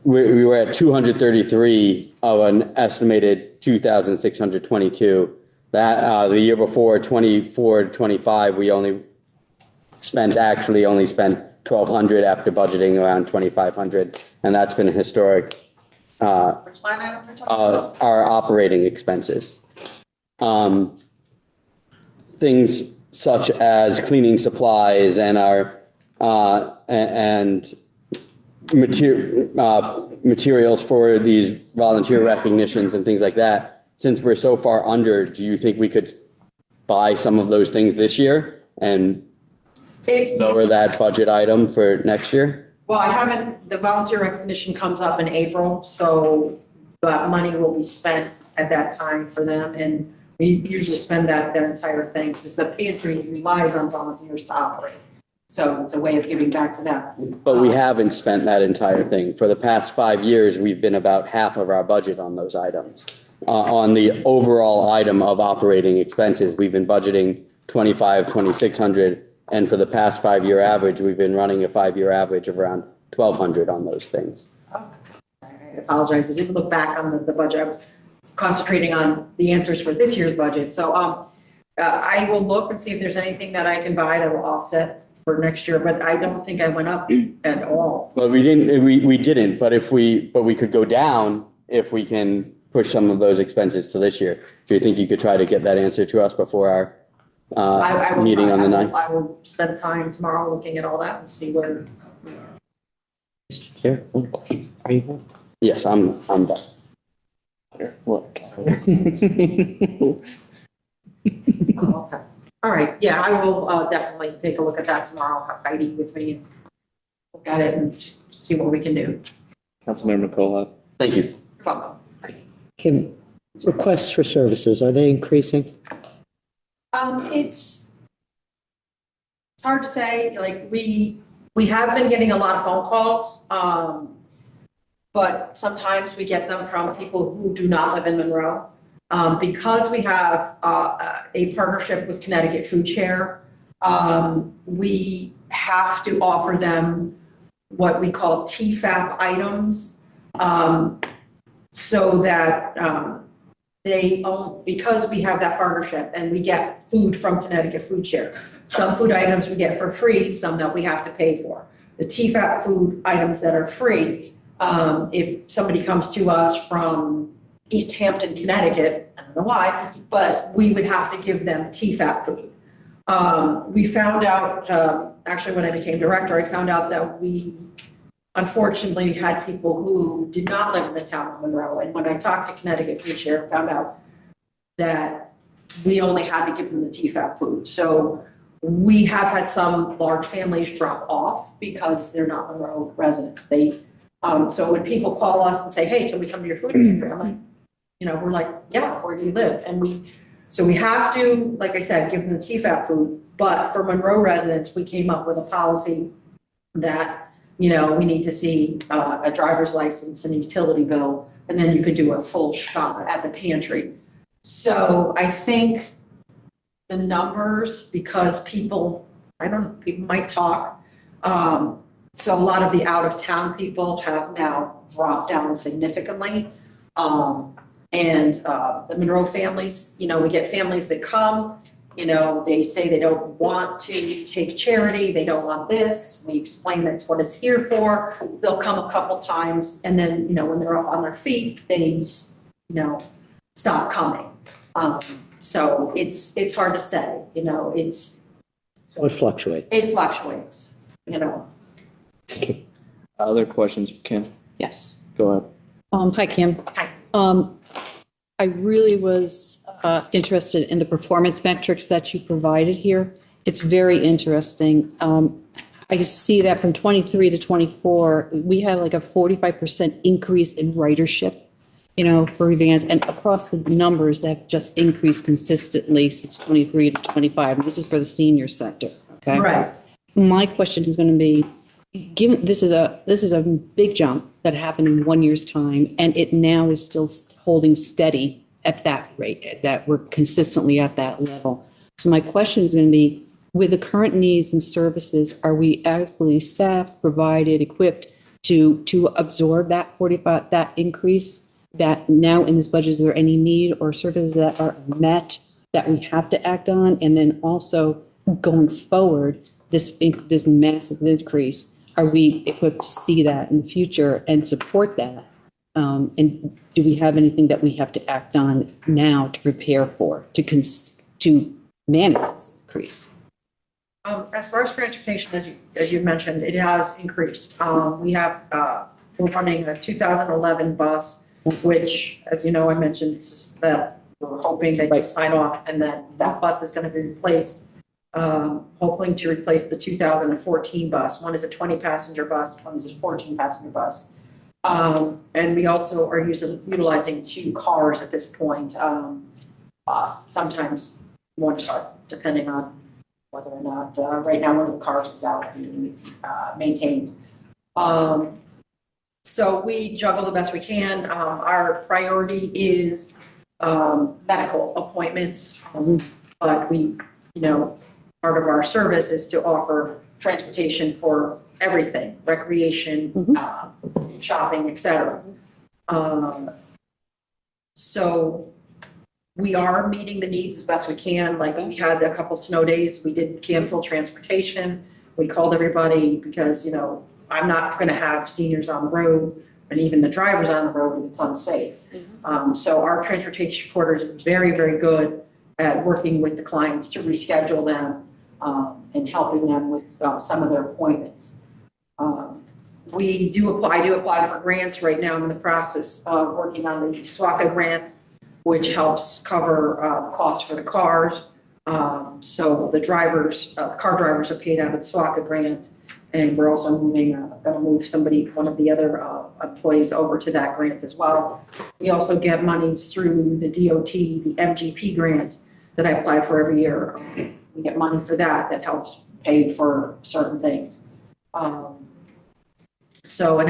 we were at 233 of an estimated 2,622. That the year before, 24-25, we actually only spent 1,200 after budgeting around 2,500, and that's been a historic. Which line item we're talking about? Our operating expenses. Things such as cleaning supplies and our materials for these volunteer recognitions and things like that. Since we're so far under, do you think we could buy some of those things this year and lower that budget item for next year? Well, the volunteer recognition comes up in April, so that money will be spent at that time for them. And we usually spend that entire thing because the pantry relies on volunteers to operate. So it's a way of giving back to them. But we haven't spent that entire thing. For the past 5 years, we've been about half of our budget on those items. On the overall item of operating expenses, we've been budgeting 2,600. And for the past 5-year average, we've been running a 5-year average of around 1,200 on those things. I apologize. I didn't look back on the budget. I was concentrating on the answers for this year's budget. So I will look and see if there's anything that I can buy that will offset for next year, but I don't think I went up at all. Well, we didn't, but we could go down if we can push some of those expenses to this year. Do you think you could try to get that answer to us before our I will meeting try. on the 9th? I will spend time tomorrow looking at all that and see where. Sure. Are you? Yes, I'm done. Look. Oh, okay. All right, yeah, I will definitely take a look at that tomorrow. I'll have Heidi with me and look at it and see what we can do. Councilmember Nicola. Thank you. You're welcome. Kim, requests for services, are they increasing? It's hard to say, like, we have been getting a lot of phone calls, but sometimes we get them from people who do not live in Monroe. Because we have a partnership with Connecticut Food Share, we have to offer them what we call TFAP items, so that because we have that partnership and we get food from Connecticut Food Share. Some food items we get for free, some that we have to pay for. The TFAP food items that are free, if somebody comes to us from East Hampton, Connecticut, I don't know why, but we would have to give them TFAP food. We found out, actually when I became director, I found out that we unfortunately had people who did not live in the town of Monroe. And when I talked to Connecticut Food Share, I found out that we only had to give them the TFAP food. So we have had some large families drop off because they're not Monroe residents. So when people call us and say, hey, can we come to your food pantry? I'm like, we're like, yeah, where do you live? And so we have to, like I said, give them the TFAP food. But for Monroe residents, we came up with a policy that, we need to see a driver's license and a utility bill, and then you could do a full shop at the pantry. So I think the numbers, because people might talk. So a lot of the out-of-town people have now dropped down significantly. And the Monroe families, we get families that come, they say they don't want to take charity, they don't want this. We explain that's what it's here for. They'll come a couple times, and then, when they're up on their feet, they, stop coming. So it's hard to say, So it fluctuates. It fluctuates, Okay. Other questions, Kim? Yes. Go ahead. Hi, Kim. Hi. I really was interested in the performance metrics that you provided here. It's very interesting. I see that from 23 to 24, we had like a 45% increase in ridership, for events, and across the numbers that have just increased consistently since 23 to 25. And this is for the senior sector. Okay. Right. My question is going to be, given this is a big jump that happened in 1 year's time, and it now is still holding steady at that rate, that we're consistently at that level. So my question is going to be, with the current needs and services, are we adequately staffed, provided, equipped to absorb that increase? That now in this budget, is there any need or services that are met that we have to act on? And then also going forward, this massive increase, are we equipped to see that in the future and support that? And do we have anything that we have to act on now to prepare for, to manage this increase? As far as transportation, as you mentioned, it has increased. We're running a 2011 bus, which, as you know, I mentioned that we're hoping that you sign off, and then that bus is going to be replaced. Hoping to replace the 2014 bus. One is a 20-passenger bus, one is a 14-passenger bus. And we also are utilizing 2 cars at this point. Sometimes 1 car, depending on whether or not, right now one of the cars is out being maintained. So we juggle the best we can. Our priority is medical appointments, but we, part of our service is to offer transportation for everything, recreation, shopping, et cetera. So we are meeting the needs as best we can. Like, we had a couple snow days, we did cancel transportation. We called everybody because, I'm not going to have seniors on the road, and even the drivers on the road if it's unsafe. So our transportation porters are very, very good at working with the clients to reschedule them and helping them with some of their appointments. I do apply for grants right now. I'm in the process of working on the SWACA grant, which helps cover the cost for the cars. So the car drivers are paid out of the SWACA grant. And we're also going to move one of the other employees over to that grant as well. We also get monies through the DOT, the MGP grant that I apply for every year. We get money for that helps pay for certain things. And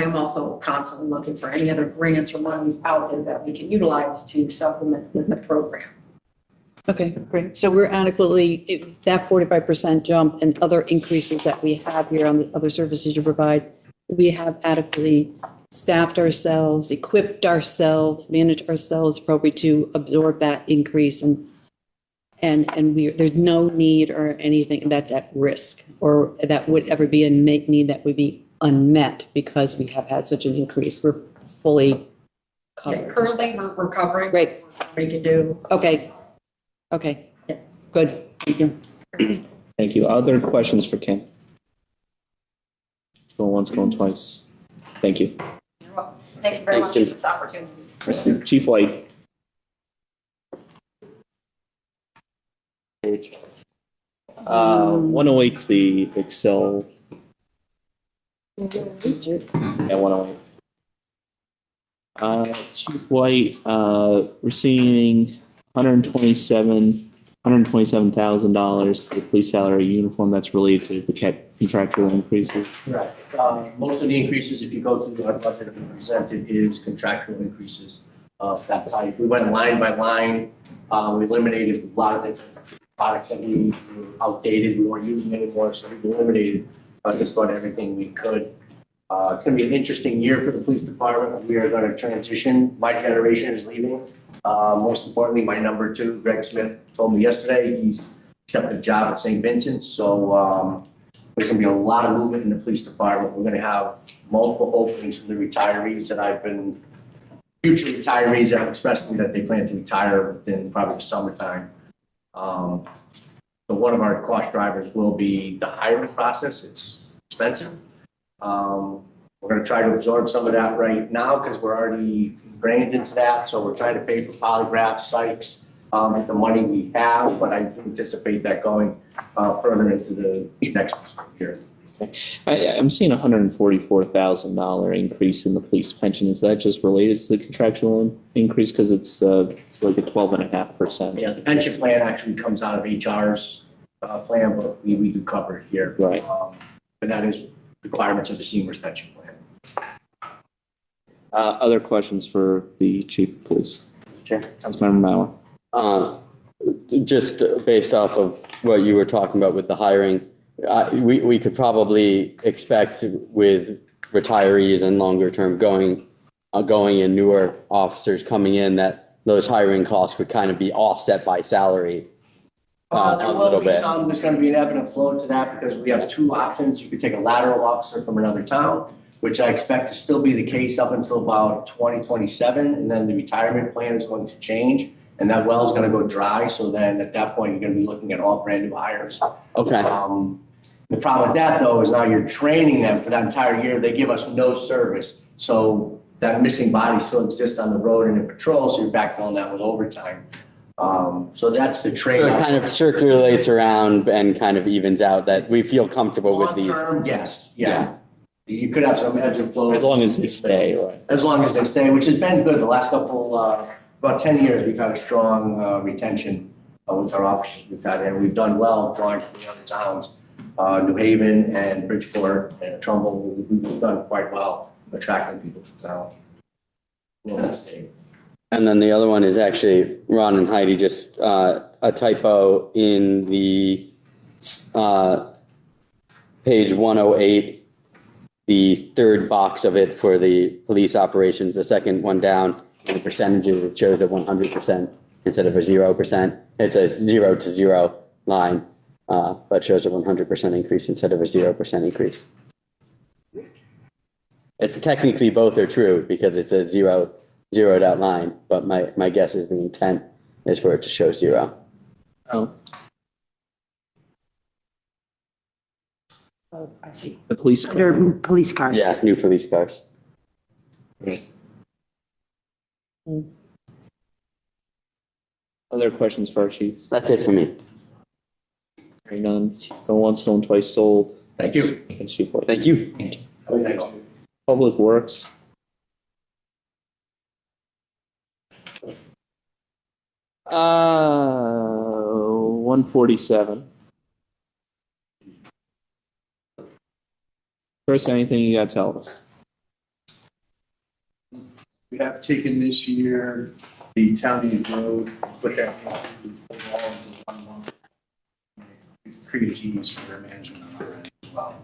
I'm also constantly looking for any other grants or monies out there that we can utilize to supplement the program. Okay, great. So we're adequately, that 45% jump and other increases that we have here on the other services you provide, we have adequately staffed ourselves, equipped ourselves, managed ourselves appropriately to absorb that increase, and there's no need or anything that's at risk or that would ever be a need that would be unmet because we have had such an increase. We're fully covered. Yeah, currently, we're covering. Great. We can do. Okay. Good. Thank you. Thank you. Other questions for Kim? Going once, going twice. Thank you. You're welcome. Thank you very much for this opportunity. Chief White. Page. 108's the Excel. Yeah, 108. Chief White, receiving $127,000 for the police salary uniform. That's related to the contractual increases. Correct. Most of the increases, if you go through our budget that we presented, is contractual increases of that type. We went line by line. We eliminated a lot of different products that we were outdated, we weren't using anymore, so we eliminated just about everything we could. It's going to be an interesting year for the police department. We are going to transition. My generation is leaving. Most importantly, my number 2, Greg Smith, told me yesterday he's accepted a job at St. Vincent's. So there's going to be a lot of movement in the police department. We're going to have multiple openings from the retirees future retirees that have expressed to me that they plan to retire within probably the summertime. So one of our cost drivers will be the hiring process. It's expensive. We're going to try to absorb some of that right now because we're already ingrained into that. So we're trying to pay for polygraphs, psychs, with the money we have, but I anticipate that going further into the next year. I'm seeing a $144,000 increase in the police pension. Is that just related to the contractual increase? Because it's like a 12.5%. Yeah, the pension plan actually comes out of HR's plan, but we do cover it here. Right. And that is requirements of the seniors pension plan. Other questions for the chief of police? Chair. Councilmember Mauer. Just based off of what you were talking about with the hiring, we could probably expect with retirees and longer term going and newer officers coming in that those hiring costs would kind of be offset by salary. There will be some. There's going to be an ebb and flow to that because we have 2 options. You could take a lateral officer from another town, which I expect to still be the case up until about 2027, and then the retirement plan is going to change. And that well is going to go dry. So then at that point, you're going to be looking at all brand new hires. Okay. The problem with that, though, is now you're training them for that entire year. They give us no service. So that missing body still exists on the road and in patrol. So you're backfilling that with overtime. So that's the trade-off. So it kind of circulates around and kind of evens out that we feel comfortable with these. Long-term, yes. Yeah. You could have some ebbs and flows. As long as they stay, right? As long as they stay, which has been good. The last couple, about 10 years, we've had a strong retention with our officers we've had, and we've done well drawing from the other towns. New Haven and Bridgeport and Trumbull, we've done quite well attracting people to town. And then the other one is actually, Ron and Heidi, just a typo in the page 108, the third box of it for the police operations, the second one down, the percentages, it shows at 100% instead of a 0%. It's a 0 to 0 line, but shows a 100% increase instead of a 0% increase. It's technically both are true because it's a zeroed out line, but my guess is the intent is for it to show 0. Oh. I see. The police car. Under police cars. Yeah, new police cars. Other questions for our chiefs? That's it for me. Hearing none. Going once, going twice, sold. Thank you. Thanks, Chief White. Thank you. Public Works. Uh, 147. Chris, anything you gotta tell us? We have taken this year the Town Meeting Road, put that into overall into 1 month. We've created teams for their management on our end as well,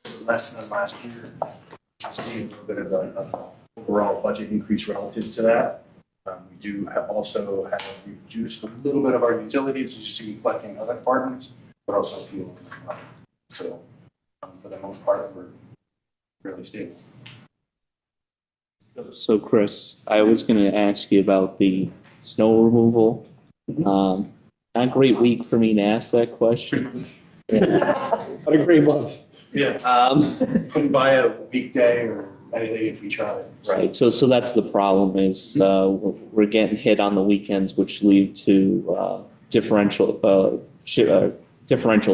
but less than last year. Just seeing a little bit of a overall budget increase relative to that. We do also have reduced a little bit of our utilities, as you see, reflecting other departments, but also fuel. So for the most part, we're fairly stable. So Chris, I was gonna ask you about the snow removal. Not a great week for me to ask that question. What a great month. Yeah, couldn't buy a weekday or anything if we tried. Right, so that's the problem is, we're getting hit on the weekends, which lead to, differential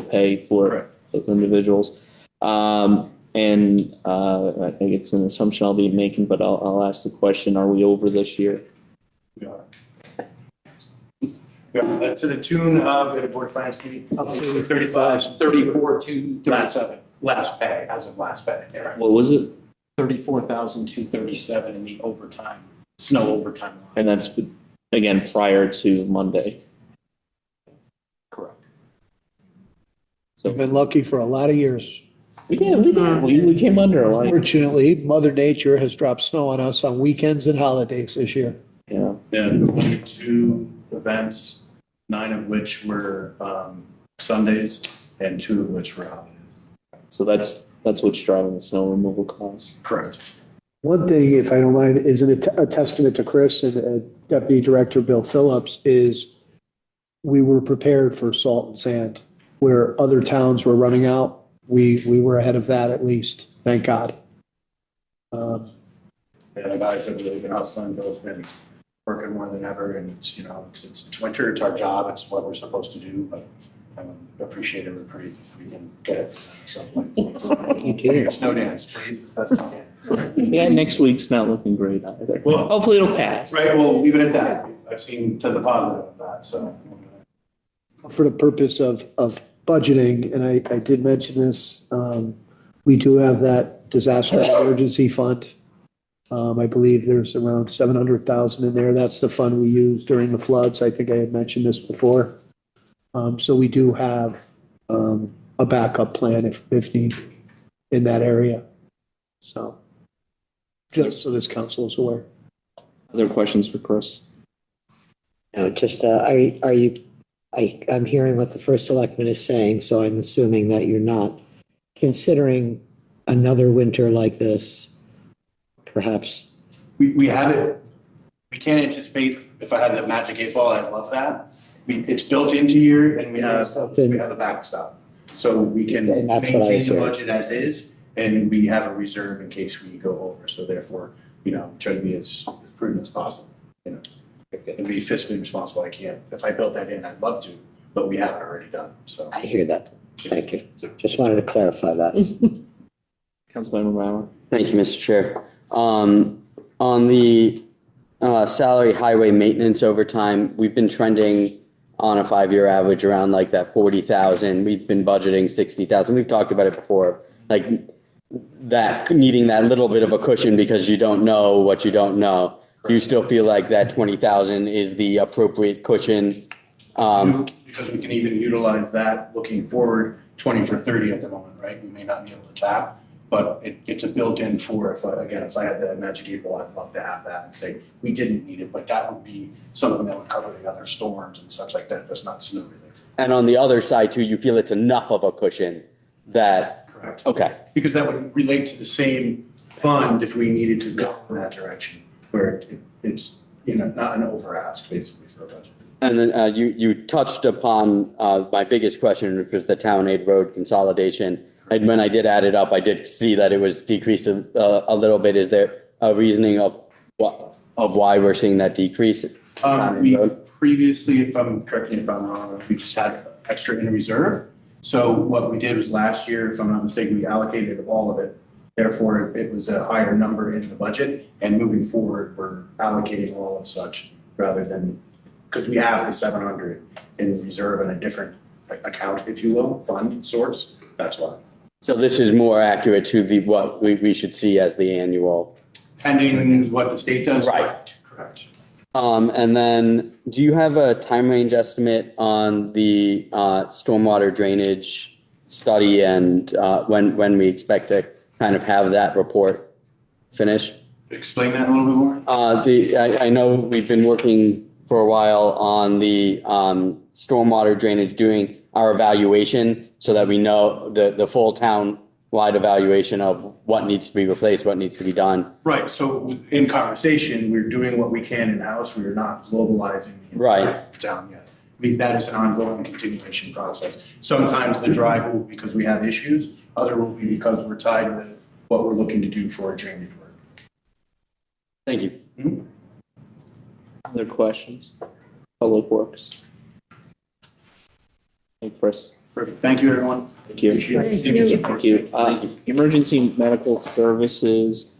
pay for those individuals. I think it's an assumption I'll be making, but I'll ask the question, are we over this year? We are. Yeah, to the tune of the Board of Finance meeting, 34,237. last pay, as of last pay. Yeah, right. What was it? 34,237 in the overtime, snow overtime line. And that's, again, prior to Monday. Correct. So We've been lucky for a lot of years. we came under a lot. Fortunately, Mother Nature has dropped snow on us on weekends and holidays this year. Yeah. Yeah, 2 events, 9 of which were Sundays and 2 of which were holidays. So that's what's driving the snow removal costs. Correct. One thing, if I don't mind, is a testament to Chris and Deputy Director Bill Phillips is we were prepared for salt and sand where other towns were running out. We were ahead of that at least, thank God. Yeah, the guys have really been hustling, Bill's been working more than ever, and it's, it's winter, it's our job, it's what we're supposed to do, but appreciate it, we can get it. So, snow dance, please, the best you can. Yeah, next week's not looking great either. Well, hopefully it'll pass. Right, well, leave it at that. I've seen to the positive of that, so. For the purpose of budgeting, and I did mention this, we do have that disaster emergency fund. I believe there's around 700,000 in there. That's the fund we used during the floods. I think I had mentioned this before. So we do have a backup plan if need be in that area. So just so this council is aware. Other questions for Chris? No, just, I'm hearing what the first selectman is saying, so I'm assuming that you're not considering another winter like this, perhaps. We have it, we can't anticipate, if I had the magic 8 ball, I'd love that. It's built into here and we have a backstop. So we can maintain the budget as is and we have a reserve in case we go over. So therefore, try to be as prudent as possible, and be fiscally responsible. I can't, if I built that in, I'd love to, but we have it already done, so. I hear that. Thank you. Just wanted to clarify that. Councilmember Bauer. Thank you, Mr. Chair. On the salary highway maintenance overtime, we've been trending on a 5-year average around like that 40,000. We've been budgeting 60,000. We've talked about it before, like that needing that little bit of a cushion because you don't know what you don't know. Do you still feel like that 20,000 is the appropriate cushion? Because we can even utilize that looking forward, 20 for 30 at the moment, right? We may not be able to tap, but it's a built-in for, if I had the magic 8 ball, I'd love to have that and say, we didn't need it, but that would be something that would cover the other storms and such like that, that's not snow related. And on the other side too, you feel it's enough of a cushion that. Correct. Okay. Because that would relate to the same fund if we needed to go in that direction, where it's, not an over ask basically for a budget. And then you touched upon my biggest question, which was the town aid road consolidation. And when I did add it up, I did see that it was decreased a little bit. Is there a reasoning of why we're seeing that decrease? We previously, correct me if I'm wrong, we just had extra in reserve. So what we did was last year, if I'm not mistaken, we allocated all of it. Therefore, it was a higher number in the budget. And moving forward, we're allocating all of such rather than, because we have the 700 in reserve in a different account, if you will, fund source. That's why. So this is more accurate to what we should see as the annual. Pending what the state does? Right. Correct. And then do you have a time range estimate on the stormwater drainage study and when we expect to kind of have that report finished? Explain that a little bit more. I know we've been working for a while on the stormwater drainage, doing our evaluation so that we know the full town-wide evaluation of what needs to be replaced, what needs to be done. Right. So in conversation, we're doing what we can in-house. We're not globalizing the town yet. I mean, that is an ongoing continuation process. Sometimes the drive will be because we have issues. Other will be because we're tied with what we're looking to do for drainage work. Thank you. Mm-hmm. Other questions? Public Works. Hey, Chris. Perfect. Thank you, everyone. Thank you. Appreciate it. Thank you. Emergency medical services.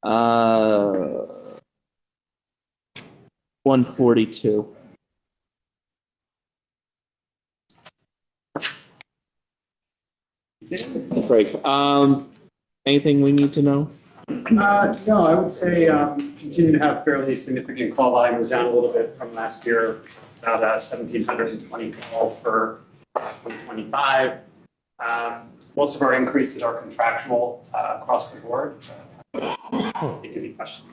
142. Great. Anything we need to know? No, I would say continue to have fairly significant call volume. We're down a little bit from last year, about 1,720 calls for 2025. Most of our increases are contractual across the board. Take any questions.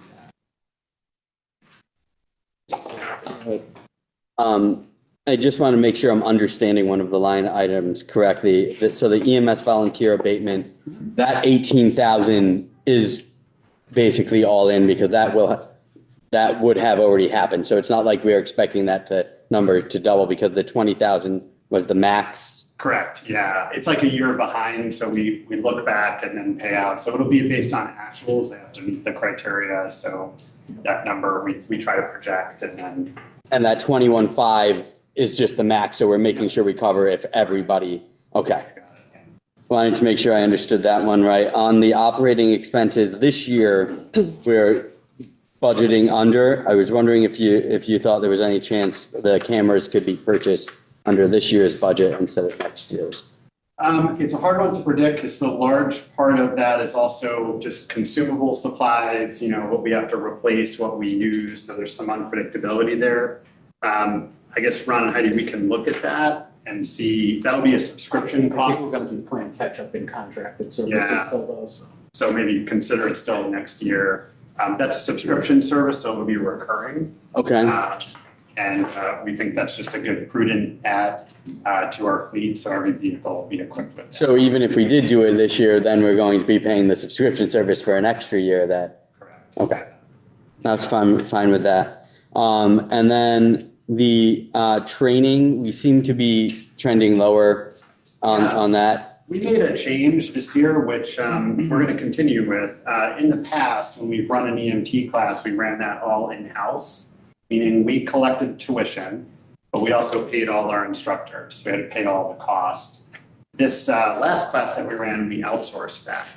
I just want to make sure I'm understanding one of the line items correctly. So the EMS volunteer abatement, that 18,000 is basically all in because that would have already happened. So it's not like we're expecting that number to double because the 20,000 was the max. Correct. Yeah. It's like a year behind. So we look back and then pay out. So it'll be based on actuals. They have to meet the criteria. So that number we try to project and that 21.5 is just the max. So we're making sure we cover if everybody. Okay. Wanted to make sure I understood that one right. On the operating expenses this year, we're budgeting under. I was wondering if you thought there was any chance the cameras could be purchased under this year's budget instead of next year's. It's a hard one to predict because the large part of that is also just consumable supplies, what we have to replace, what we use. So there's some unpredictability there. I guess, Ron and Heidi, we can look at that and see. That'll be a subscription cost. We're going to be playing catch up in contracted services. Yeah. So maybe consider it still next year. That's a subscription service, so it'll be recurring. Okay. And we think that's just a good prudent add to our fleet, so every vehicle will be equipped with that. So even if we did do it this year, then we're going to be paying the subscription service for an extra year that. Correct. Okay. That's fine with that. And then the training, we seem to be trending lower on that. We made a change this year, which we're going to continue with. In the past, when we've run an EMT class, we ran that all in-house, meaning we collected tuition, but we also paid all our instructors. We had to pay all the cost. This last class that we ran, we outsourced that.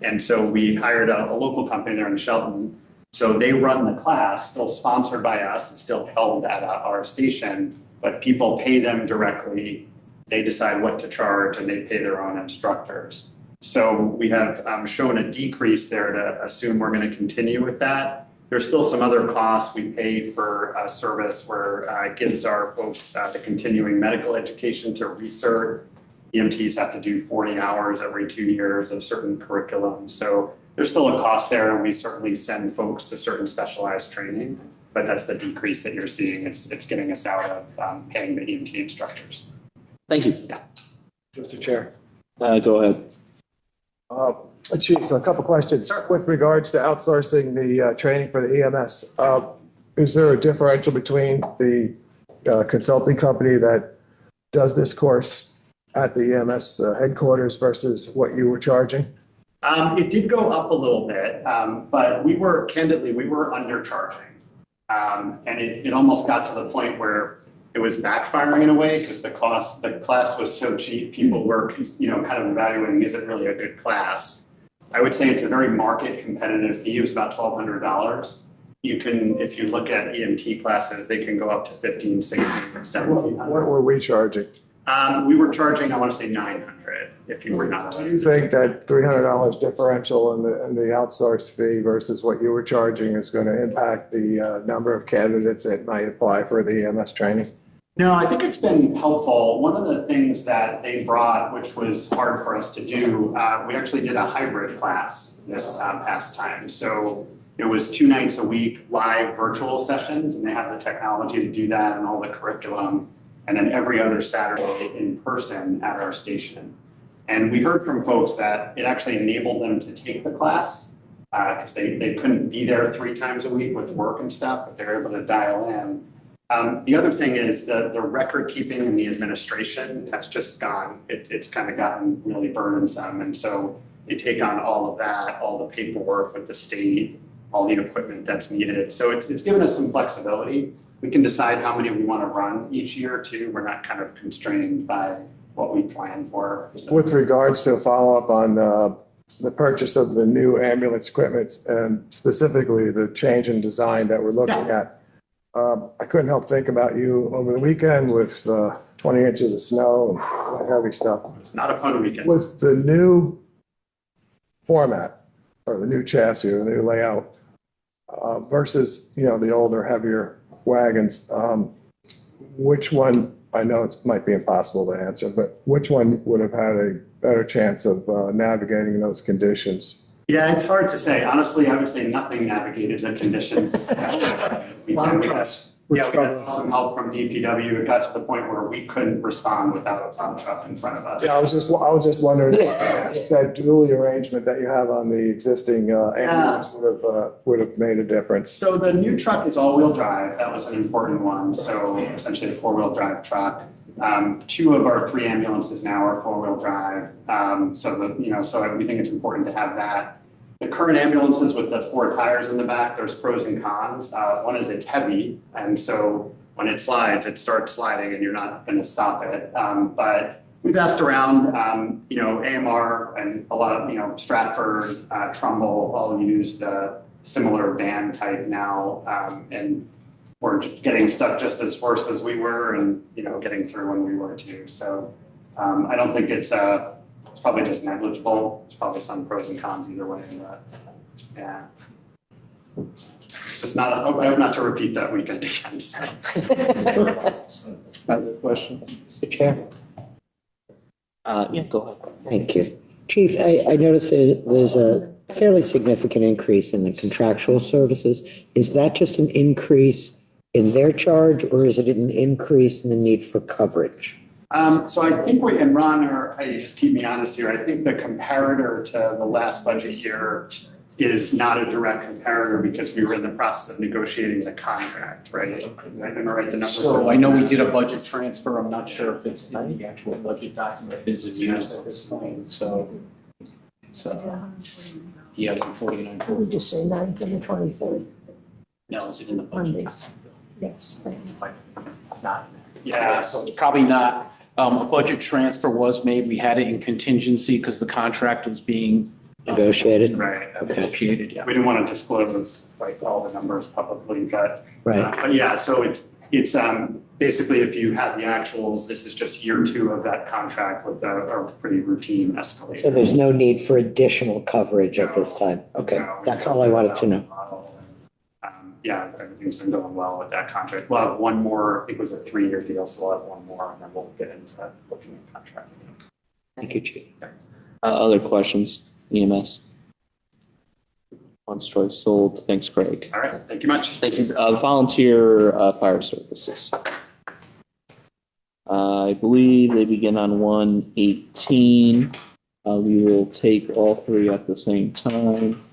And so we hired a local company there in Shelton. So they run the class, still sponsored by us, it's still held at our station, but people pay them directly. They decide what to charge and they pay their own instructors. So we have shown a decrease there to assume we're going to continue with that. There's still some other costs we pay for a service where it gives our folks the continuing medical education to research. EMTs have to do 40 hours every 2 years of certain curriculum. So there's still a cost there, and we certainly send folks to certain specialized training, but that's the decrease that you're seeing. It's getting us out of paying the EMT instructors. Thank you. Yeah. Mr. Chair. Go ahead. Chief, a couple questions. With regards to outsourcing the training for the EMS, is there a differential between the consulting company that does this course at the EMS headquarters versus what you were charging? It did go up a little bit, but we were undercharging. And it almost got to the point where it was backfiring in a way because the class was so cheap, people were, kind of evaluating, is it really a good class? I would say it's a very market competitive fee. It was about $1,200. You can, if you look at EMT classes, they can go up to 15, 16, 17. What were we charging? We were charging, I want to say 900 if you were not. Do you think that $300 differential in the outsource fee versus what you were charging is going to impact the number of candidates that might apply for the EMS training? No, I think it's been helpful. One of the things that they brought, which was hard for us to do, we actually did a hybrid class this past time. So it was 2 nights a week, live virtual sessions, and they have the technology to do that and all the curriculum. And then every other Saturday in person at our station. And we heard from folks that it actually enabled them to take the class because they couldn't be there 3 times a week with work and stuff, but they're able to dial in. The other thing is the record keeping and the administration has just gone, it's kind of gotten really burdensome. And so they take on all of that, all the paperwork with the state, all the equipment that's needed. So it's given us some flexibility. We can decide how many we want to run each year too. We're not kind of constrained by what we plan for. So. With regards to a follow-up on the purchase of the new ambulance equipment and specifically the change in design that we're looking at, I couldn't help think about you over the weekend with 20 inches of snow and heavy stuff. It's not a fun weekend. With the new format or the new chassis or the new layout versus, the older, heavier wagons, which one, I know it might be impossible to answer, but which one would have had a better chance of navigating those conditions? Yeah, it's hard to say. Honestly, I would say nothing navigated the conditions. We got some help from DPW. It got to the point where we couldn't respond without a plow truck in front of us. Yeah, I was just wondering if that dually arrangement that you have on the existing ambulance would have made a difference. So the new truck is all-wheel drive. That was an important one. So essentially a 4-wheel drive truck. 2 of our 3 ambulances now are 4-wheel drive. So we think it's important to have that. The current ambulances with the 4 tires in the back, there's pros and cons. One is it's heavy, and so when it slides, it starts sliding and you're not going to stop it. But we've asked around, AMR and a lot of, Stratford, Trumbull all use the similar van type now. And we're getting stuck just as worse as we were and, getting through when we were too. So I don't think it's probably just negligible. There's probably some pros and cons either way, but yeah. It's just I hope not to repeat that weekend again. Other question? Mr. Chair? Yeah, go ahead. Thank you. Chief, I noticed there's a fairly significant increase in the contractual services. Is that just an increase in their charge or is it an increase in the need for coverage? So I think and Ron, you just keep me honest here, I think the comparator to the last budget year is not a direct comparator because we were in the process of negotiating the contract, right? Am I right? The numbers So I know we did a budget transfer. I'm not sure if it's in the actual budget document. It is used at this point, so. Yeah, the 49. We just say 9th and the 23rd. No, is it in the budget? Mondays. Yes, thank you. It's not. Yeah, so probably not. A budget transfer was made. We had it in contingency because the contract was being negotiated. Right. Negotiated, yeah. We didn't want to disclose all the numbers publicly, but right. But yeah, so it's basically if you have the actuals, this is just year 2 of that contract with a pretty routine escalation. So there's no need for additional coverage at this time. Okay, that's all I wanted to know. Yeah, everything's been going well with that contract. We'll have one more, I think it was a 3-year deal, so we'll have one more and then we'll get into looking at contract. Thank you, Chief. Other questions, EMS? Once choice sold. Thanks, Craig. All right, thank you much. Thank you. Volunteer fire services. I believe they begin on 118. We will take all 3 at the same time.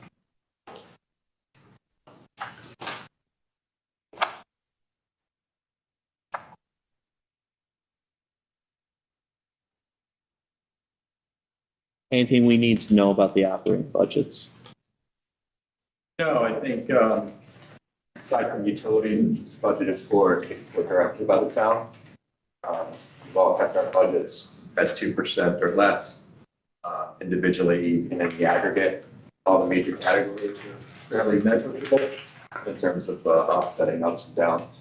Anything we need to know about the operating budgets? No, I think, aside from utilities, budgeted for directly by the town. We've all kept our budgets at 2% or less, individually and in the aggregate. All the major categories are fairly negligible in terms of offsetting ups and downs.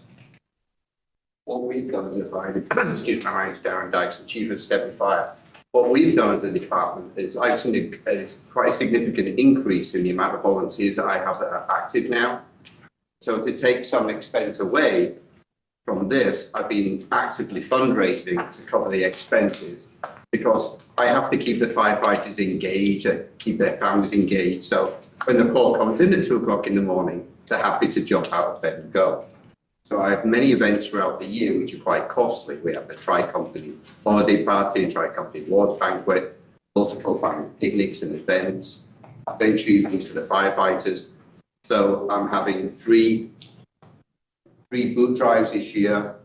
What we've done as a department, excuse my name's Darren Dykes, the Chief of 75. What we've done as a department is I've seen it's quite a significant increase in the amount of volunteers that I have that are active now. So to take some expense away from this, I've been actively fundraising to cover the expenses because I have to keep the firefighters engaged, keep their families engaged. So when the call comes in at 2 o'clock in the morning, they're happy to jump out of bed and go. So I have many events throughout the year which are quite costly. We have the Tri-Company Holiday Party, Tri-Company Awards Banquet, multiple family picnics and events, adventure evenings for the firefighters. So I'm having three boot drives this year.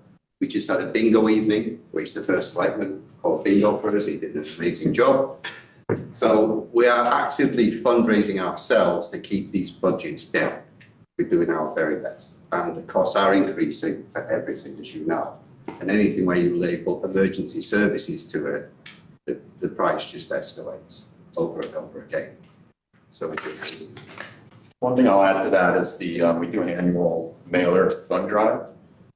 We just had a bingo evening, which the first selectman called bingo for us. He did an amazing job. So we are actively fundraising ourselves to keep these budgets down. We're doing our very best. And the costs are increasing for everything, as you know. And anything where you label emergency services to it, the price just escalates over and over again. So we just... One thing I'll add to that is we do an annual mailer fund drive.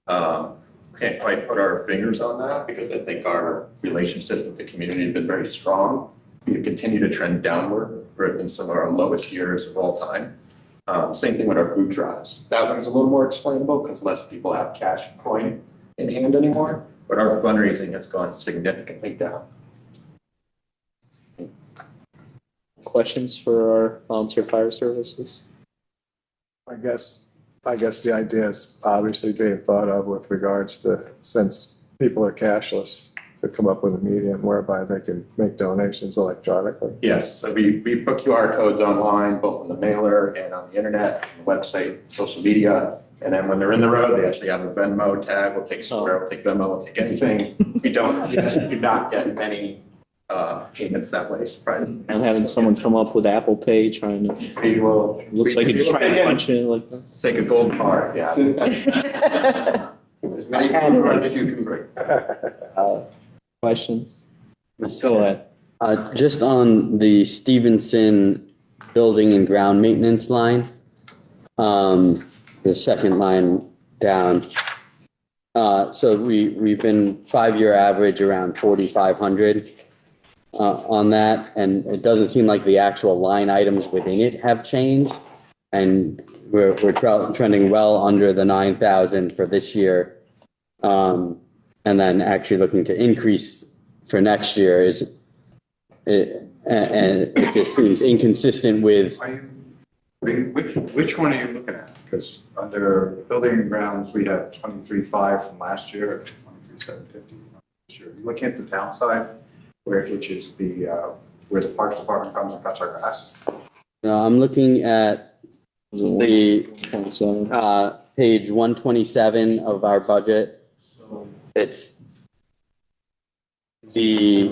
Can't quite put our fingers on that because I think our relationships with the community have been very strong. We continue to trend downward. We're in some of our lowest years of all time. Same thing with our boot drives. That one's a little more explainable because less people have cash coin in hand anymore, but our fundraising has gone significantly down. Questions for our volunteer fire services? I guess the idea is obviously being thought of with regards to, since people are cashless, to come up with a medium whereby they can make donations electronically. Yes, so we put QR codes online, both on the mailer and on the internet, on the website, social media. And then when they're in the road, they actually have a Venmo tag. We'll take Square, we'll take Venmo, we'll take anything. We do not get many payments that way, surprisingly. And having someone come up with Apple Pay trying to, looks like it's trying to punch in like this. Take a gold card, yeah. As many cards as you can bring. Questions? Let's go ahead. Just on the Stevenson building and ground maintenance line, the second line down. So we've been 5-year average around 4,500 on that, and it doesn't seem like the actual line items within it have changed. And we're trending well under the 9,000 for this year. And then actually looking to increase for next year and it just seems inconsistent with. Which one are you looking at? Because under building and grounds, we have 23,500 from last year, 23,750 this year. You're looking at the downside, which is where the parks department comes and cuts our grass. No, I'm looking at the page 127 of our budget. It's the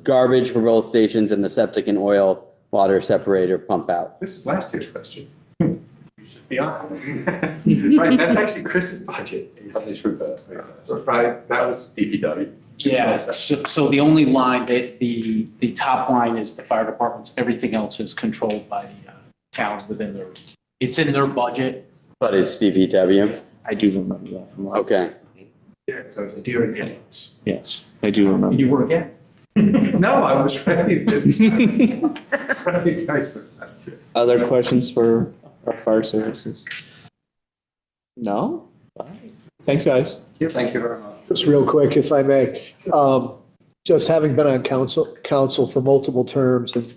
garbage for both stations and the septic and oil water separator pump out. This is last year's question. You should be on. Right, that's actually Chris's budget. Right, that was DPW. Yeah, so the only line that the top line is the fire department's, everything else is controlled by the town within their, it's in their budget. But it's DPW? I do remember that from last. Okay. Yeah, so it's deer and idiots. Yes, I do remember. You were again? No, I was ready this time. That's good. Other questions for our fire services? No? All right. Thanks, guys. Thank you very much. Just real quick, if I may, just having been on council for multiple terms and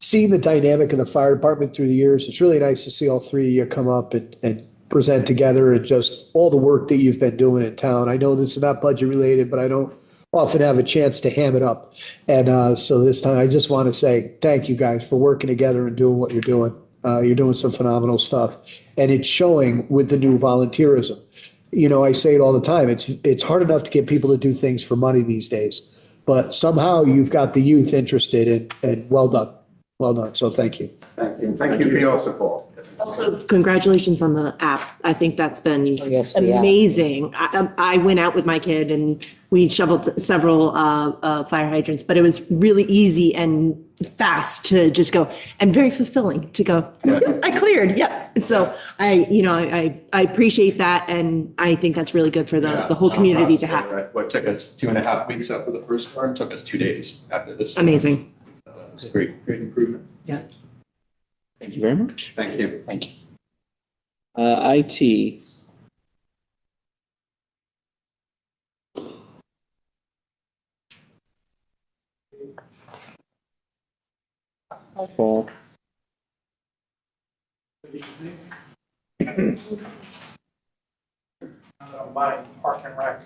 seeing the dynamic of the fire department through the years, it's really nice to see all three of you come up and present together and just all the work that you've been doing in town. I know this is not budget related, but I don't often have a chance to ham it up. And so this time I just want to say thank you guys for working together and doing what you're doing. You're doing some phenomenal stuff, and it's showing with the new volunteerism. You know, I say it all the time. It's hard enough to get people to do things for money these days. but somehow you've got the youth interested and well done. Well done. So thank you. Thank you. Thank you for your support. Also, congratulations on the app. I think that's been yes, the app. amazing. I went out with my kid and we shoveled several fire hydrants, but it was really easy and fast to just go and very fulfilling to go, I cleared. Yep. So I appreciate that. And I think that's really good for the whole community to have. Right. What took us 2.5 weeks after the first storm took us 2 days after this. Storm. Amazing. It's a great improvement. Yeah. Thank you very much. Thank you. Thank you. IT. Paul. Buying park and rec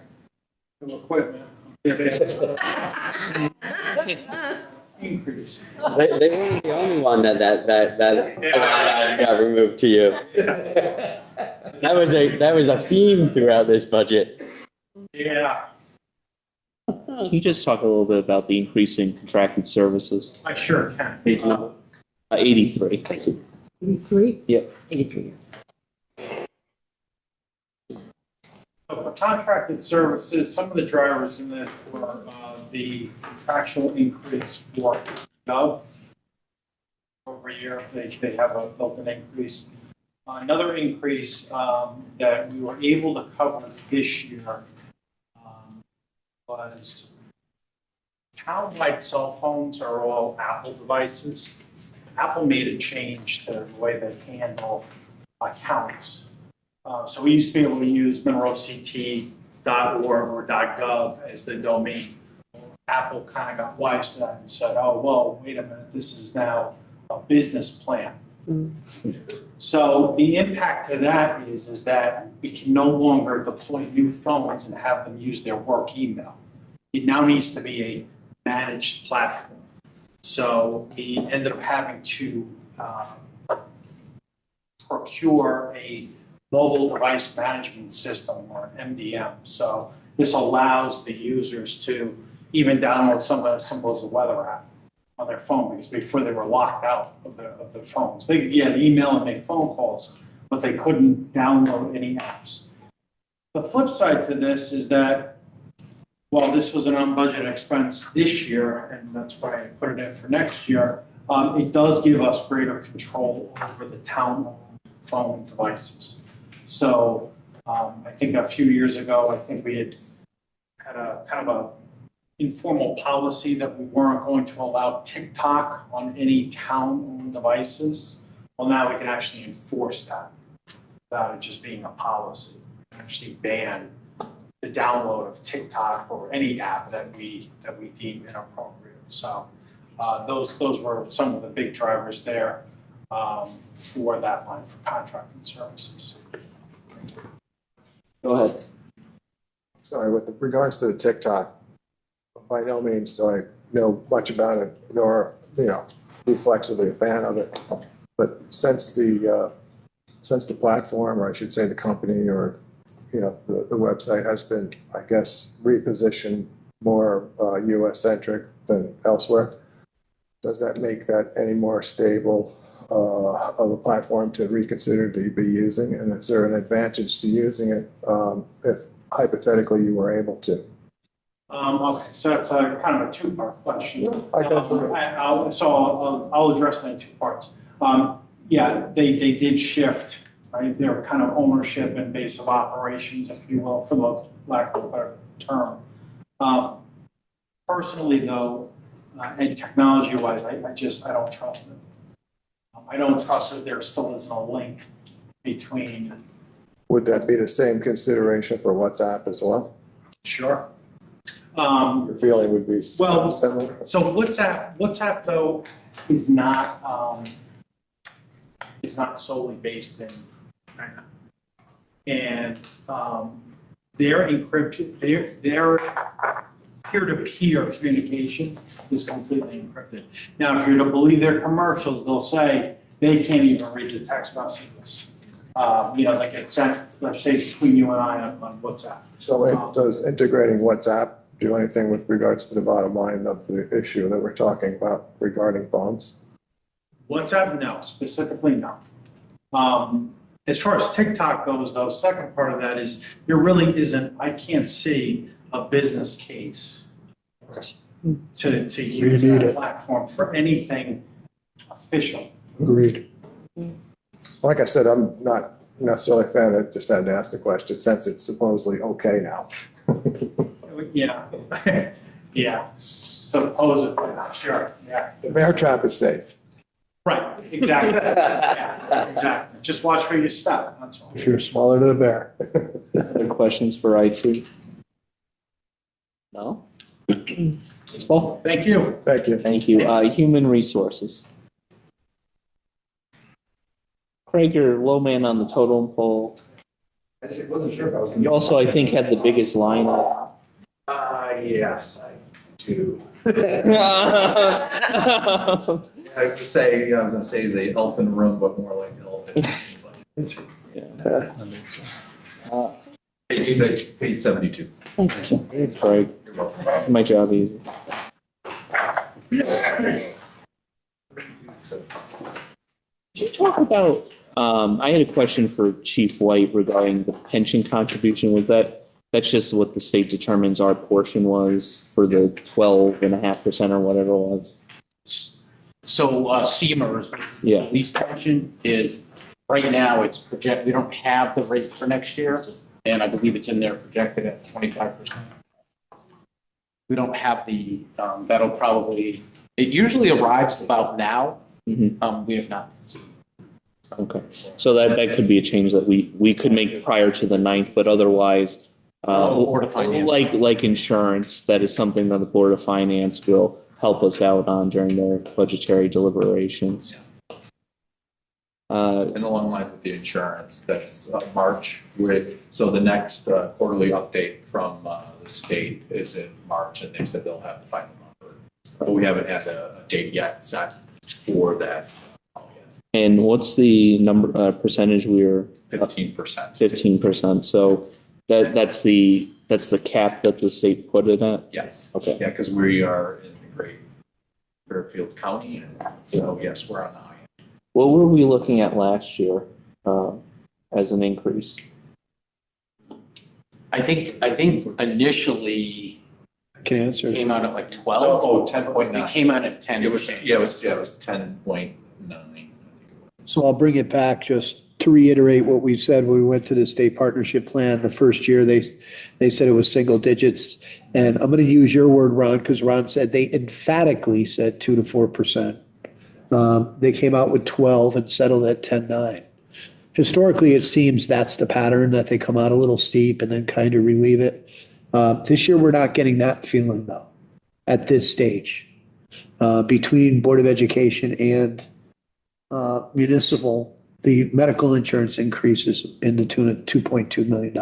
new equipment. Increase. They weren't the only one that got removed to you. That was a theme throughout this budget. Yeah, Can you just talk a little bit about the increase in contracted services? I sure can. Page number 83. Thank you. 83? Yep. 83. So for contracted services, some of the drivers in this were the contractual increase for Gov. Over a year, they have a built-in increase. Another increase that we were able to cover this year was town-wide cell phones are all Apple devices. Apple made a change to the way they handle accounts. So we used to be able to use monroect.org or .gov as the domain. Apple kind of got wise to that and said, oh, well, wait a minute, this is now a business plan. So the impact to that is that we can no longer deploy new phones and have them use their work email. It now needs to be a managed platform. So we ended up having to procure a mobile device management system or MDM. So this allows the users to even download some of the weather app on their phone, because before they were locked out of their phones. They could get an email and make phone calls, but they couldn't download any apps. The flip side to this is that while this was an unbudgeted expense this year, and that's why I put it in for next year, it does give us greater control over the town phone devices. So I think a few years ago, I think we had a kind of a informal policy that we weren't going to allow TikTok on any town-owned devices. Well, now we can actually enforce that without it just being a policy. We can actually ban the download of TikTok or any app that we deem inappropriate. So those were some of the big drivers there for that line for contracted services. Go ahead. Sorry, with regards to the TikTok, by no means do I know much about it, nor, reflexively a fan of it. But since the platform, or I should say the company, or, the website has been, I guess, repositioned more US-centric than elsewhere, does that make that any more stable of a platform to reconsider to be using? And is there an advantage to using it if hypothetically you were able to? Okay, so that's kind of a two-part question. I'll address that in two parts. Yeah, they did shift, right? They were kind of ownership and base of operations, if you will, for the lack of a better term. Personally, though, and technology-wise, I don't trust it. I don't trust that there still isn't a link between. Would that be the same consideration for WhatsApp as well? Sure. Your feeling would be well, similar? So WhatsApp though is not solely based in China, and their encryption, their peer-to-peer communication is completely encrypted. Now, if you're to believe their commercials, they'll say they can't even read the text messages. Like it's sent, let's say, between you and I on WhatsApp. So does integrating WhatsApp do anything with regards to the bottom line of the issue that we're talking about regarding bonds? What's up? No, specifically no. As far as TikTok goes, though, second part of that is there really isn't, I can't see a business case to use need that it. platform for anything official. Agreed. Like I said, I'm not necessarily a fan. I just had to ask the question since it's supposedly okay now. Yeah, yeah, supposedly, sure, yeah. The bear trap is safe. Right, exactly, yeah, exactly. Just watch where you step, that's all. If you're smaller than a bear. Other questions for IT? No? It's Paul. Thank you. Thank you. Thank you. Human resources. Craig, you're low man on the totem pole. I wasn't sure if I was. You also, I think, had the biggest line. Yes, I do. Yeah. I was gonna say the elephant in the room, but more like the elephant. Page 72. Thank you. Craig, my job easy. Could you talk about, I had a question for Chief White regarding the pension contribution. That's just what the state determines our portion was for the 12.5% or whatever it was? So CMERS, Yeah. lease pension is, right now, it's projected, we don't have the rate for next year, and I believe it's in there projected at 25%. We don't have the, that'll probably, it usually arrives about now. We have not. Okay. So that could be a change that we could make prior to the 9th, but otherwise, Board of Finance. like insurance, that is something that the Board of Finance will help us out on during their budgetary deliberations. And along the lines with the insurance, that's March so the next quarterly update from the state is in March, and they said they'll have the final number. But we haven't had a date yet set for that. And what's the number, percentage we're? 15%. 15%. So that's the cap that the state put it at? Yes. Okay. Yeah, because we are in the great Fairfield County, and so yes, we're on the high end. What were we looking at last year as an increase? I think initially I can answer. came out at like 12. 10.9. It came out at 10. It was 10.9. So I'll bring it back just to reiterate what we said when we went to the state partnership plan. The first year, they said it was single digits. And I'm going to use your word, Ron, because Ron said they emphatically said 2 to 4%. They came out with 12 and settled at 10.9. Historically, it seems that's the pattern, that they come out a little steep and then kind of relieve it. This year, we're not getting that feeling though, at this stage. Between Board of Education and municipal, the medical insurance increases in the tune of $2.2 million,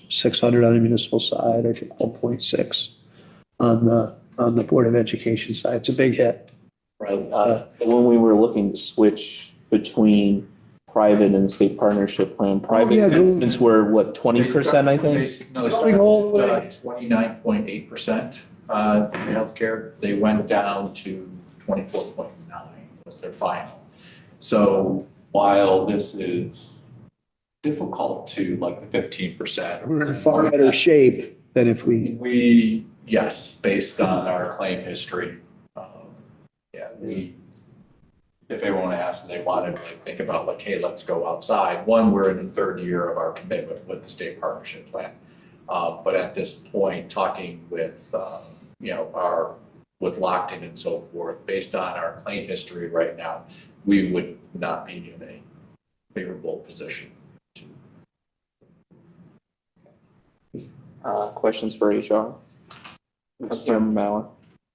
600 on the municipal side, I think 1.6 on the Board of Education side. It's a big hit. Right. When we were looking to switch between private and state partnership plan, private investments were what, 20%, I think? No, they started 29.8% in healthcare. They went down to 24.9 was their final. So while this is difficult to like the 15%. We're in far better shape than if we, yes, based on our claim history. If everyone asked and they wanted to like, think about like, hey, let's go outside. One, we're in the third year of our commitment with the state partnership plan. But at this point, talking with, with Lockton and so forth, based on our claim history right now, we would not be in a favorable position. Questions for HR? Councilmember Bauer.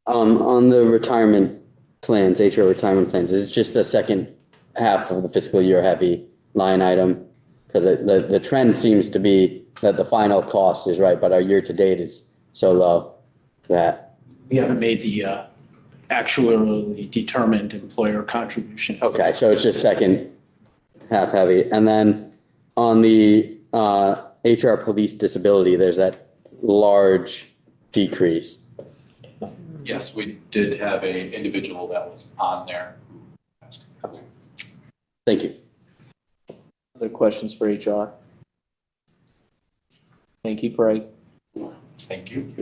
On the retirement plans, HR retirement plans, is it just the second half of the fiscal year heavy line item? Because the trend seems to be that the final cost is right, but our year to date is so low that. We haven't made the actually determined employer contribution. Okay, so it's just second half heavy. And then on the HR police disability, there's that large decrease. Yes, we did have a individual that was on there. Thank you. Other questions for HR? Thank you, Craig. Thank you.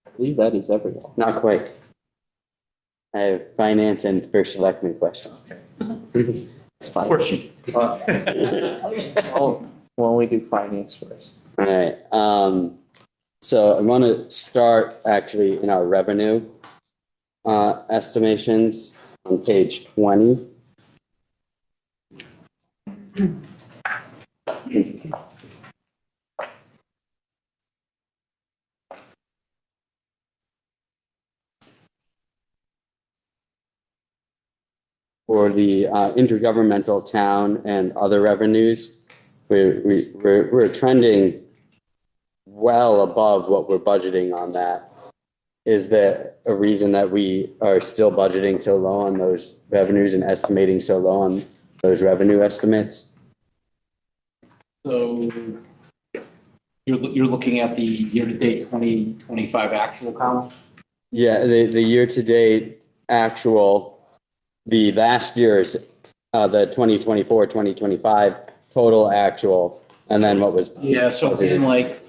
I believe that is everyone. Not quite. I have finance and first selectman question. It's fine. Why don't we do finance first? All right. So I want to start actually in our revenue estimations on page 20. For the intergovernmental town and other revenues, we're trending well above what we're budgeting on that. Is there a reason that we are still budgeting so low on those revenues and estimating so low on those revenue estimates? So you're looking at the year-to-date 2025 actual count? Yeah, the year-to-date actual, the last year's, the 2024, 2025 total actual, and then what was. Yeah, so in like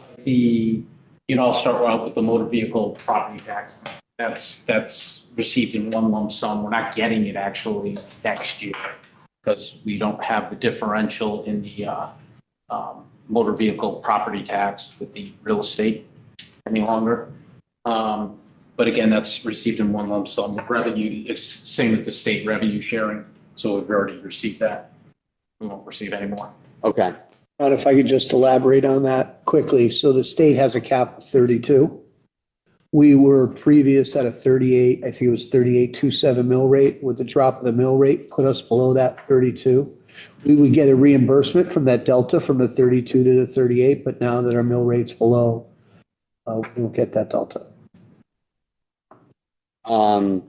I'll start out with the motor vehicle property tax. That's received in one lump sum. We're not getting it actually next year because we don't have the differential in the motor vehicle property tax with the real estate any longer. But again, that's received in one lump sum. The revenue, it's same with the state revenue sharing. So we've already received that. We won't receive any more. Okay. And if I could just elaborate on that quickly. So the state has a cap of 32. We were previous at a 38, I think it was 38.27 mill rate. With the drop of the mill rate, put us below that 32. We would get a reimbursement from that delta from the 32 to the 38, but now that our mill rate's below, we won't get that delta. And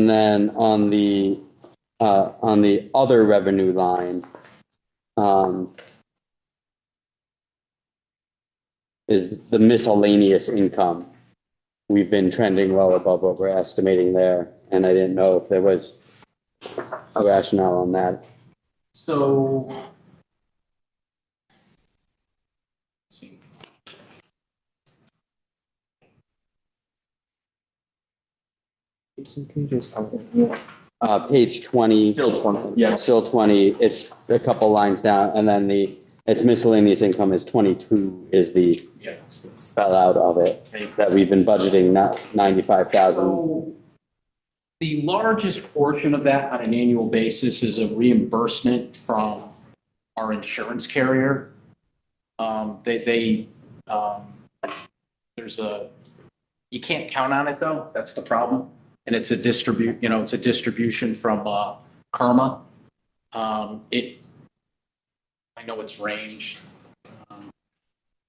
then on the other revenue line, is the miscellaneous income. We've been trending well above what we're estimating there, and I didn't know if there was a rationale on that. So, let's see. Page 20. Still 20. Yeah, still 20. It's a couple lines down, and then its miscellaneous income is 22 is the fell out of it that we've been budgeting 95,000. So the largest portion of that on an annual basis is a reimbursement from our insurance carrier. You can't count on it though. That's the problem. And it's a distribution from Karma. I know it's ranged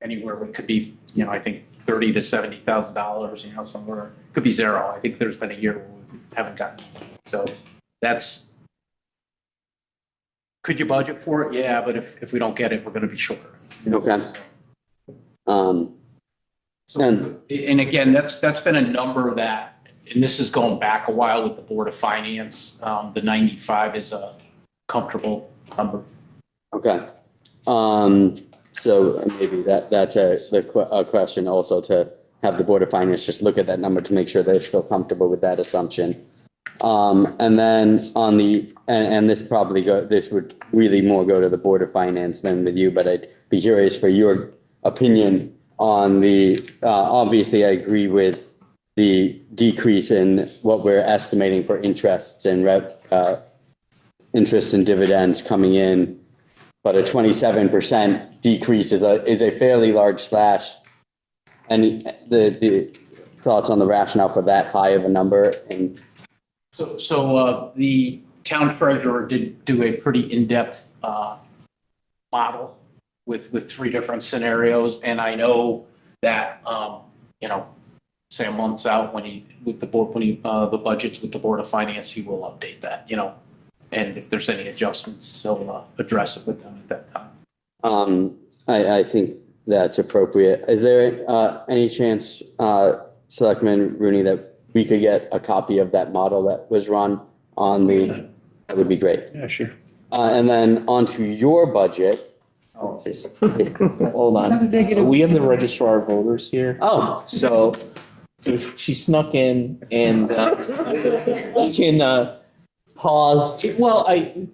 anywhere. It could be, I think $30,000 to $70,000. Somewhere it could be zero. I think there's been a year where we haven't gotten it. So that's. Could you budget for it? Yeah, but if we don't get it, we're going to be short. Okay. And again, that's been a number that. And this is going back a while with the Board of Finance. The 95 is a comfortable number. Okay. So maybe that's a question also to have the Board of Finance just look at that number to make sure they're still comfortable with that assumption. And then on this would really more go to the Board of Finance than with you, but I'd be curious for your opinion on obviously I agree with the decrease in what we're estimating for interests and interest and dividends coming in, but a 27% decrease is a fairly large slash. And the thoughts on the rationale for that high of a number? And so the town treasurer did do a pretty in-depth model with 3 different scenarios, and I know that say a month's out the budgets with the Board of Finance, he will update that, and if there's any adjustments, he'll address it with them at that time. I think that's appropriate. Is there any chance, Selectman Rooney, that we could get a copy of that model that was run on the, that would be great. Yeah, sure. And then onto your budget. Oh, hold on. We have the registrar of voters here. Oh. So she snuck in and you can pause. Well,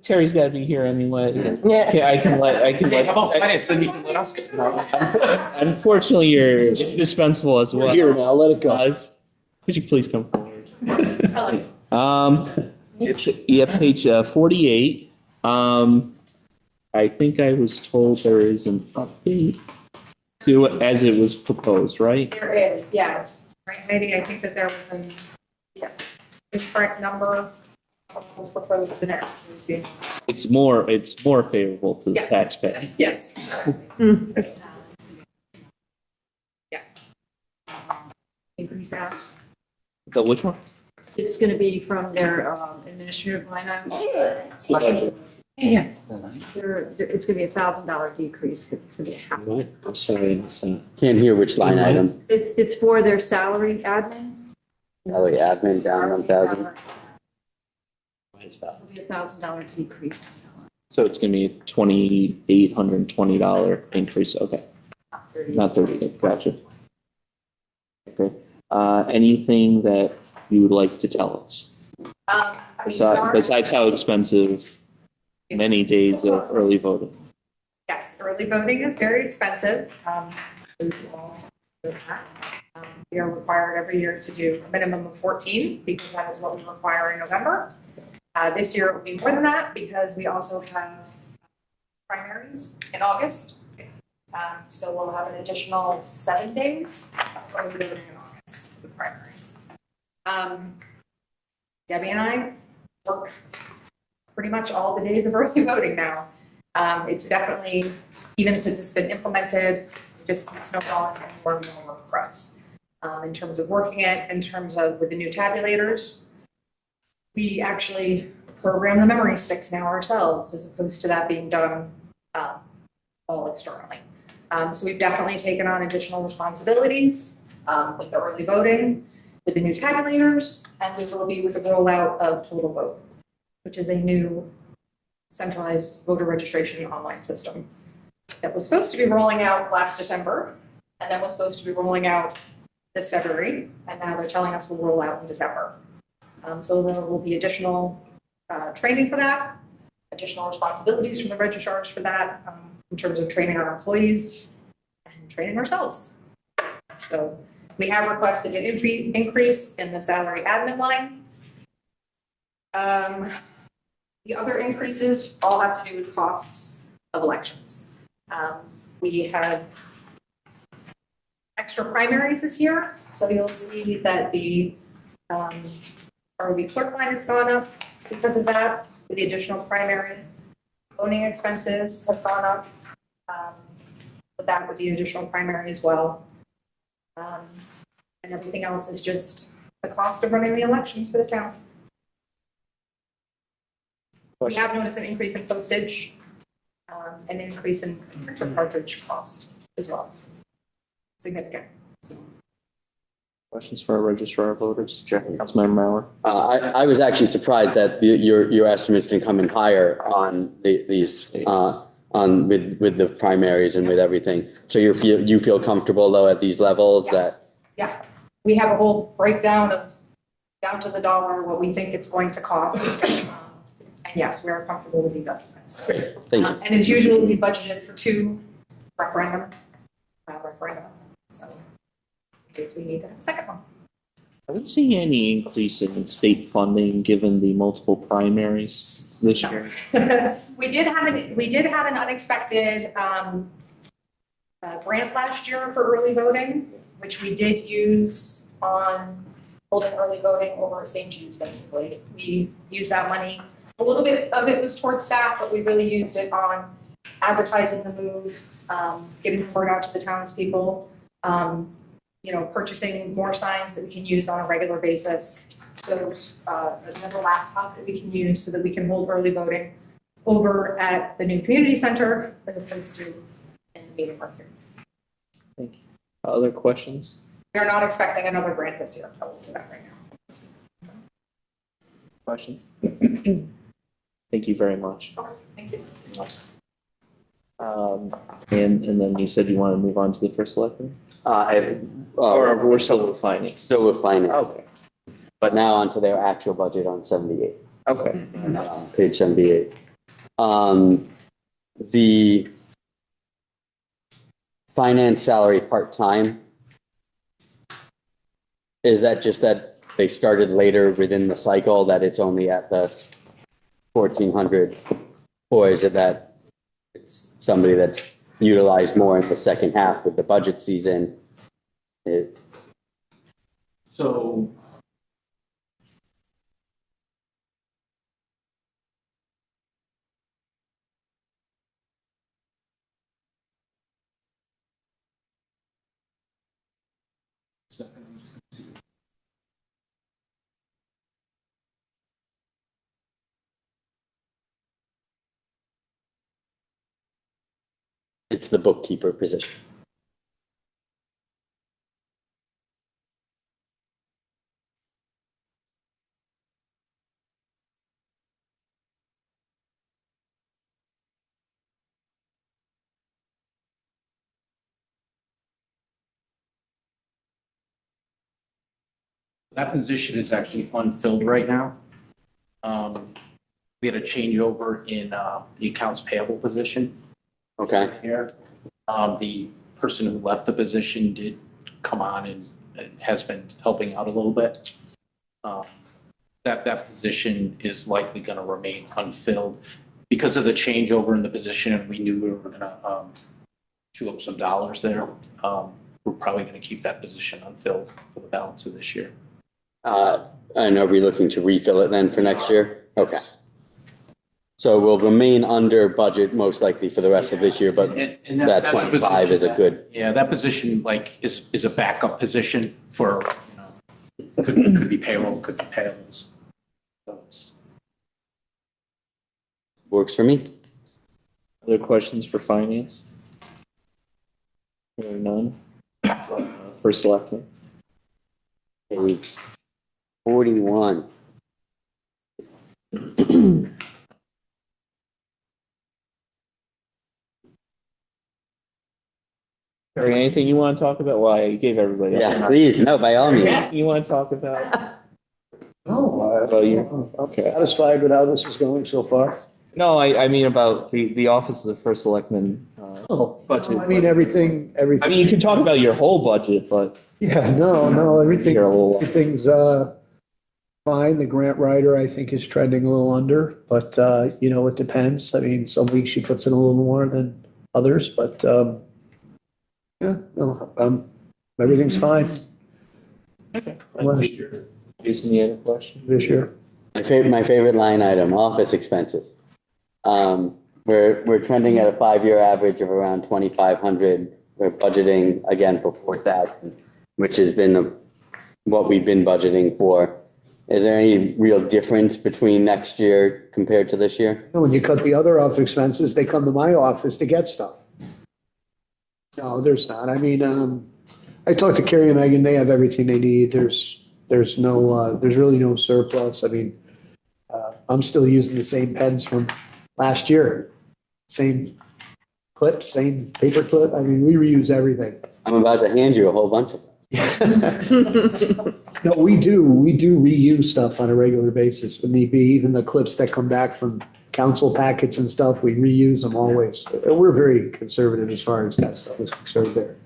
Terry's got to be here anyway. Yeah. Okay, I can let. Hey, how about finance? Then you can let us get to know. Unfortunately, you're indispensable as well. Here now, let it go. Could you please come forward? Yeah, page 48. I think I was told there is an update to it as it was proposed, right? There is, yeah. Right, maybe I think that there was an, yeah, the correct number was proposed in it. It's more favorable to the Yes. taxpayer. Yes. Yeah. Increase that. So which one? It's going to be from their administrative line item. Yeah. It's going to be $1,000 decrease because it's going to be half. What? I'm sorry. Can't hear which line item. It's for their salary admin. Salary admin down 1,000. It'll be $1,000 decrease. So it's going to be a $2,820 increase. Okay. Not 30. Gotcha. Okay. Anything that you would like to tell us? Besides how expensive many days of early voting. Yes, early voting is very expensive. We are required every year to do a minimum of 14 because that is what we require in November. This year it will be more than that because we also have primaries in August. So we'll have an additional 7 days of early voting in August for the primaries. Debbie and I work pretty much all the days of early voting now. It's definitely, even since it's been implemented, just snowballing and more and more work for us. In terms of working it, in terms of with the new tabulators, we actually program the memory sticks now ourselves as opposed to that being done all externally. So we've definitely taken on additional responsibilities with the early voting, with the new tabulators, and we will be with the rollout of Total Vote, which is a new centralized voter registration online system that was supposed to be rolling out last December, and then was supposed to be rolling out this February, and now they're telling us we'll roll out in December. So there will be additional training for that, additional responsibilities from the registrars for that, in terms of training our employees and training ourselves. So we have requested an increase in the salary admin line. The other increases all have to do with costs of elections. We have extra primaries this year, so you'll see that the ROV clerk line has gone up because of that, with the additional primary. Voting expenses have gone up with that, with the additional primary as well. And everything else is just the cost of running the elections for the town. We have noticed an increase in postage, an increase in printer cartridge cost as well. Significant. Questions for our registrar of voters? Councilmember Mauer. I was actually surprised that your estimates didn't come in higher on these with the primaries and with everything. So you feel comfortable though at these levels? Yes. Yeah, we have a whole breakdown of down to the dollar what we think it's going to cost. And yes, we are comfortable with these estimates. Great, thank you. And as usual, we budgeted for 2 referendum. So in case we need to have a second one. I don't see any increase in state funding given the multiple primaries this year. We did have an unexpected grant last year for early voting, which we did use on holding early voting over at St. Jude's. Basically, we used that money. A little bit of it was towards staff, but we really used it on advertising the move, getting the word out to the townspeople. Purchasing more signs that we can use on a regular basis. So another laptop that we can use so that we can hold early voting over at the new community center as opposed to in meeting room here. Thank you. Other questions? We are not expecting another grant this year. I will say that right now. Questions? Thank you very much. Okay, thank you. And then you said you want to move on to the first selectman? Or we're still with finance? Still with finance. Okay. But now onto their actual budget on 78. Okay. Page 78. The finance salary part-time, is that just that they started later within the cycle, that it's only at the 1,400? Or is it that it's somebody that's utilized more in the second half with the budget season? So It's the bookkeeper position. that position is actually unfilled right now. We had a changeover in the accounts payable position. Okay. Here, the person who left the position did come on and has been helping out a little bit. That position is likely going to remain unfilled because of the changeover in the position, and we knew we were going to chew up some dollars there. We're probably going to keep that position unfilled for the balance of this year. And are we looking to refill it then for next year? Okay. So we'll remain under budget most likely for the rest of this year, but And that that's a 25 is a position good. Yeah, that position is a backup position for, could be payroll, could be payables. So it's- Works for me. Other questions for finance? Hearing none. First selectman. Page 41. Or anything you want to talk about? Well, I gave everybody. Yeah, please, no, by all means. Anything you want to talk about? No, Well, you, I'm satisfied with how this is going so far. no, I mean about the office of the first selectman. Budget. I mean, everything. I mean, you can talk about your whole budget, but. Yeah, no, Here a little- everything's, fine. The grant writer, I think, is trending a little under, but, it depends. I mean, some weeks she puts in a little more than others, but, yeah, no, everything's fine. Okay. Last year, Jason, you had a question? this year. My favorite line item, office expenses. We're trending at a 5-year average of around 2,500. We're budgeting again for 4,000, which has been what we've been budgeting for. Is there any real difference between next year compared to this year? When you cut the other office expenses, they come to my office to get stuff. No, there's not. I mean, I talked to Carrie and Megan, they have everything they need. There's really no surplus. I mean, I'm still using the same pens from last year. Same clip, same paper clip. I mean, we reuse everything. I'm about to hand you a whole bunch of them. No, we do reuse stuff on a regular basis. When need be, even the clips that come back from council packets and stuff, we reuse them always. We're very conservative as far as that stuff is concerned there.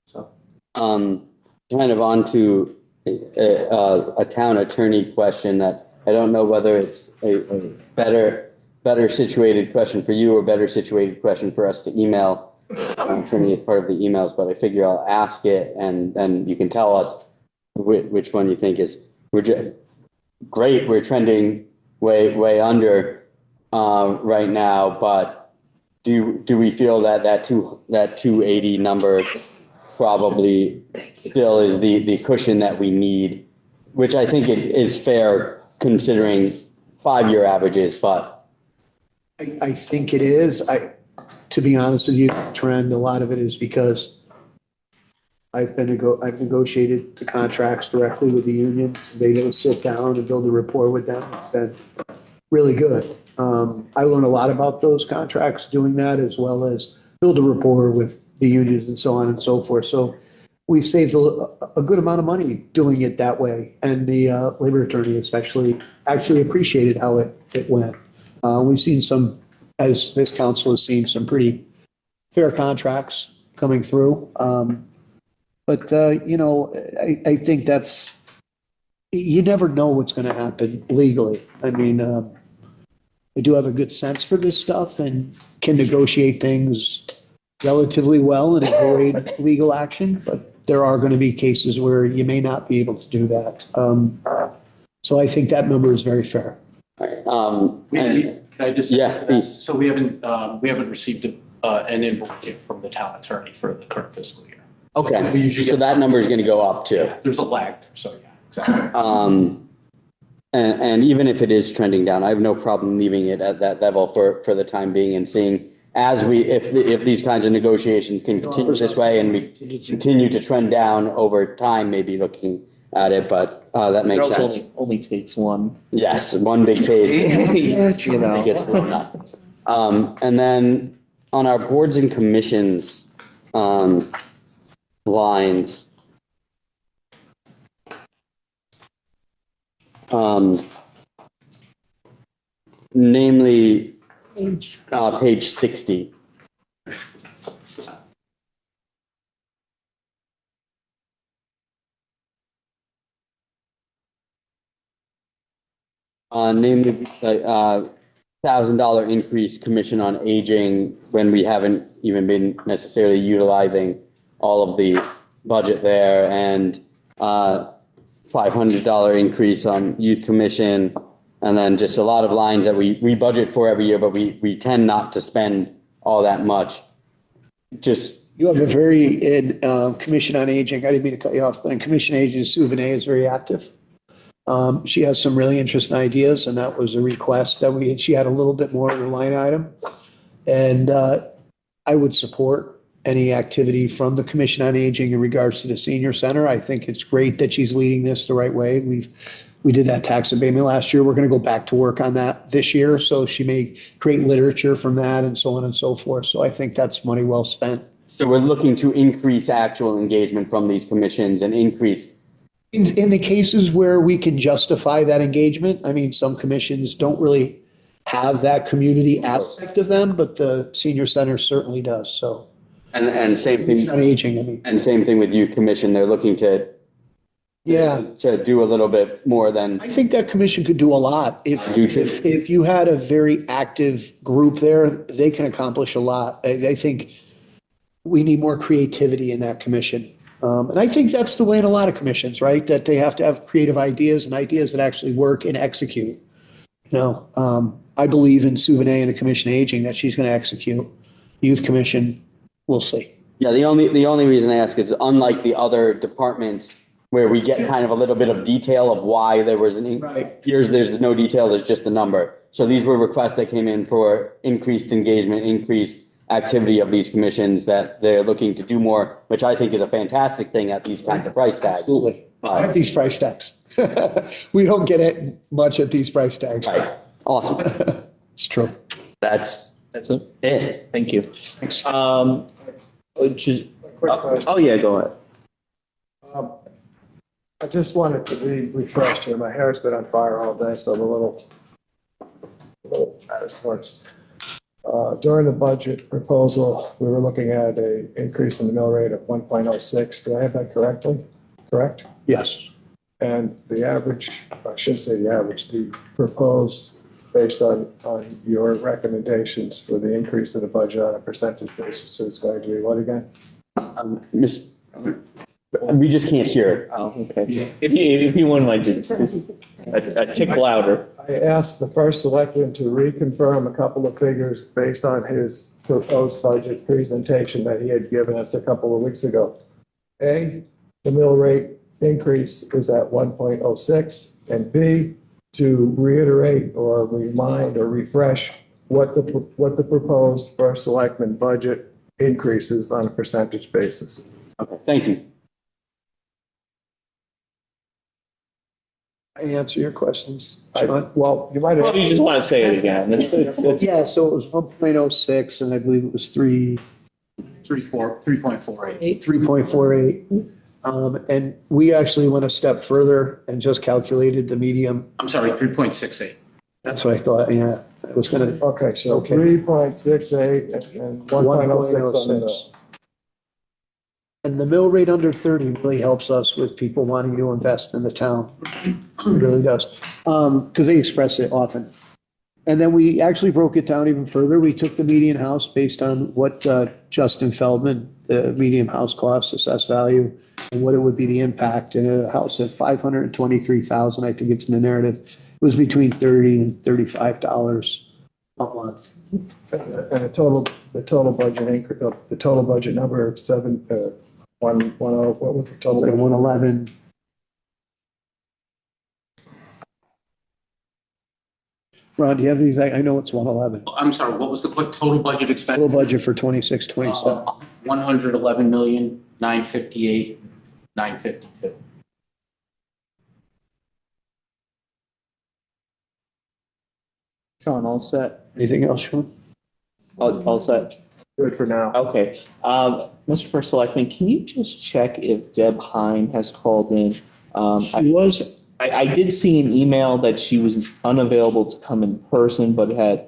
So. Kind of on to a town attorney question that I don't know whether it's a better situated question for you or better situated question for us to email. Attorney as part of the emails, but I figure I'll ask it and then you can tell us which one you think is great. We're trending way under right now, but do we feel that 280 number probably still is the cushion that we need, which I think it is fair considering 5-year averages, but I think it is. to be honest with you, trend, a lot of it is because I've negotiated the contracts directly with the unions. They go sit down and build a rapport with them. It's been really good. I learned a lot about those contracts doing that, as well as build a rapport with the unions and so on and so forth. So we've saved a good amount of money doing it that way. And the labor attorney especially actually appreciated how it went. We've seen some, as this council has seen, some pretty fair contracts coming through. But I think that's, you never know what's going to happen legally. I mean, I do have a good sense for this stuff and can negotiate things relatively well and avoid legal action, but there are going to be cases where you may not be able to do that. So I think that number is very fair. Can I just? Yeah, please. So we haven't received an invoice yet from the town attorney for the current fiscal year. Okay, so that number is going to go up too. Yeah, there's a lag, so yeah, exactly. And even if it is trending down, I have no problem leaving it at that level for the time being and seeing if these kinds of negotiations can continue this way and we continue to trend down over time, maybe looking at it, but that makes It also sense. only takes one. Yes, one big case, You know. it gets blown up. And then on our boards and commissions lines, namely page 60. Namely, $1,000 increase commission on aging when we haven't even been necessarily utilizing all of the budget there, and $500 increase on youth commission, and then just a lot of lines that we budget for every year, but we tend not to spend all that much. Just You have a very, in Commission on Aging, I didn't mean to cut you off, but in Commission on Aging, Souvenir is very active. She has some really interesting ideas, and that was a request that she had a little bit more in her line item. And I would support any activity from the Commission on Aging in regards to the senior center. I think it's great that she's leading this the right way. We did that tax abatement last year. We're going to go back to work on that this year. So she may create literature from that and so on and so forth. So I think that's money well spent. So we're looking to increase actual engagement from these commissions and increase. In the cases where we can justify that engagement, I mean, some commissions don't really have that community aspect of them, but the senior center certainly does. So. And same thing. On aging, I mean. And same thing with youth commission. They're looking to do a little bit more than. I think that commission could do a lot. If you had a very active group there, they can accomplish a lot. I think we need more creativity in that commission. And I think that's the way in a lot of commissions, right? That they have to have creative ideas and ideas that actually work and execute. I believe in Souvenir and the Commission on Aging that she's going to execute. Youth Commission, we'll see. Yeah, the only reason I ask is unlike the other departments where we get kind of a little bit of detail of why there was here's there's no detail, there's just the number. So these were requests that came in for increased engagement, increased activity of these commissions that they're looking to do more, which I think is a fantastic thing at these kinds of price tags. Absolutely. At these price tags. We don't get it much at these price tags. Right. Awesome. It's true. That's it. Thank you. Thanks. Oh yeah, go ahead. I just wanted to be refreshed here. My hair's been on fire all day, so I'm a little out of sorts. During the budget proposal, we were looking at an increase in the mill rate of 1.06. Do I have that correct? Yes. And the average, I shouldn't say the average, the proposed based on your recommendations for the increase of the budget on a percentage basis. So it's going to be what again? We just can't hear it. Oh, okay. If you wouldn't mind just a tick louder. I asked the first selectman to reconfirm a couple of figures based on his proposed budget presentation that he had given us a couple of weeks ago. A, the mill rate increase is at 1.06, and B, to reiterate or remind or refresh what the proposed first selectman budget increases on a percentage basis. Okay, thank you. I answer your questions. Well, you might have. Well, you just want to say it again. Yeah, so it was 1.06 and I believe it was 3.48. 3.48. And we actually went a step further and just calculated the medium. I'm sorry, 3.68. That's what I thought, yeah. I was gonna. Okay, so 3.68 and 1.06 on the. And the mill rate under 30 really helps us with people wanting to invest in the town. It really does. Because they express it often. And then we actually broke it down even further. We took the median house based on what Justin Feldman, the median house cost, assessed value, and what it would be the impact in a house at 523,000, I think it's in the narrative. It was between $30 and $35 a month. And the total budget the total budget number of what was the total? Like 111. Ron, do you have the exact, I know it's 111. I'm sorry, what was the total budget expected? Total budget for 26, 27. 111,958,952. Sean, all set? Anything else, Sean? All set? Good for now. Okay. Mr. First Selectman, can you just check if Deb Hine has called in? She was. I did see an email that she was unavailable to come in person, but had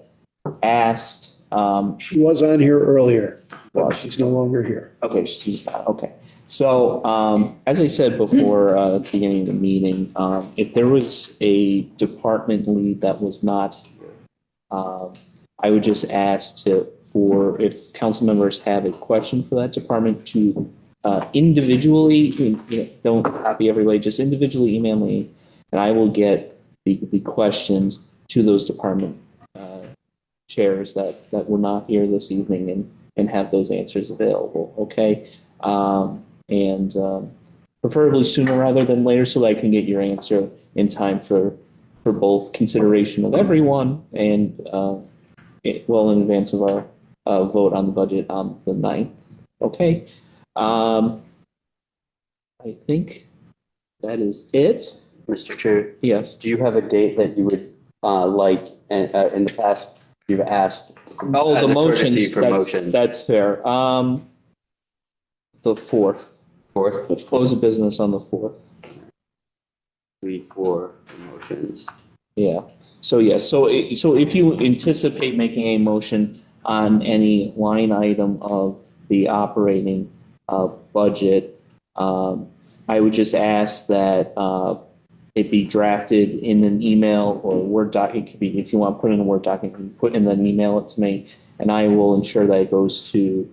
asked. She was on here earlier. Well, she's no longer here. Okay, she's not. Okay. So, as I said before, at the beginning of the meeting, if there was a department lead that was not here, I would just ask if council members have a question for that department to individually, don't copy everybody, just individually email me, and I will get the questions to those department chairs that were not here this evening and have those answers available. Okay. Preferably sooner rather than later so that I can get your answer in time for both consideration of everyone and well in advance of our vote on the budget on the 9th. Okay. I think that is it. Mr. Chair? Yes. Do you have a date that you would like, in the past, you've asked? Oh, as the a motions. courtesy for motions. That's fair. The 4th. 4th? Let's close of business on the 4th. 3-4 motions. Yeah. So if you anticipate making a motion on any line item of the operating budget, I would just ask that it be drafted in an email or Word doc. It could be, if you want to put in a Word document, you can put in then email it to me, and I will ensure that it goes to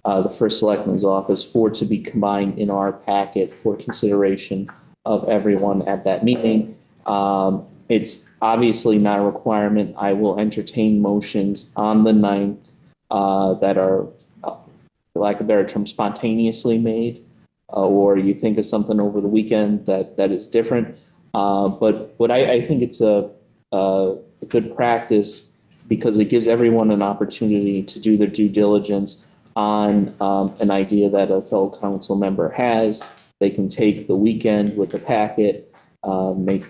the First Selectman's office to be combined in our packet for consideration of everyone at that meeting. It's obviously not a requirement. I will entertain motions on the 9th that are, for lack of a better term, spontaneously made, or you think of something over the weekend that is different. But I think it's a good practice because it gives everyone an opportunity to do their due diligence on an idea that a fellow council member has. They can take the weekend with the packet, make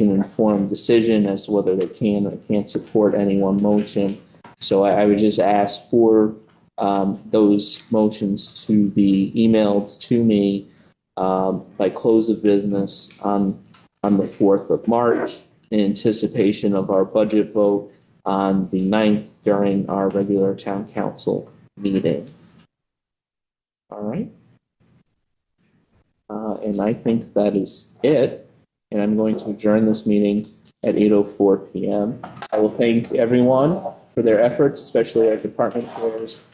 an informed decision as to whether they can or can't support any one motion. So I would just ask for those motions to be emailed to me by close of business on the 4th of March in anticipation of our budget vote on the 9th during our regular town council meeting. All right. And I think that is it. And I'm going to adjourn this meeting at 8:04 p.m. I will thank everyone for their efforts, especially our department chairs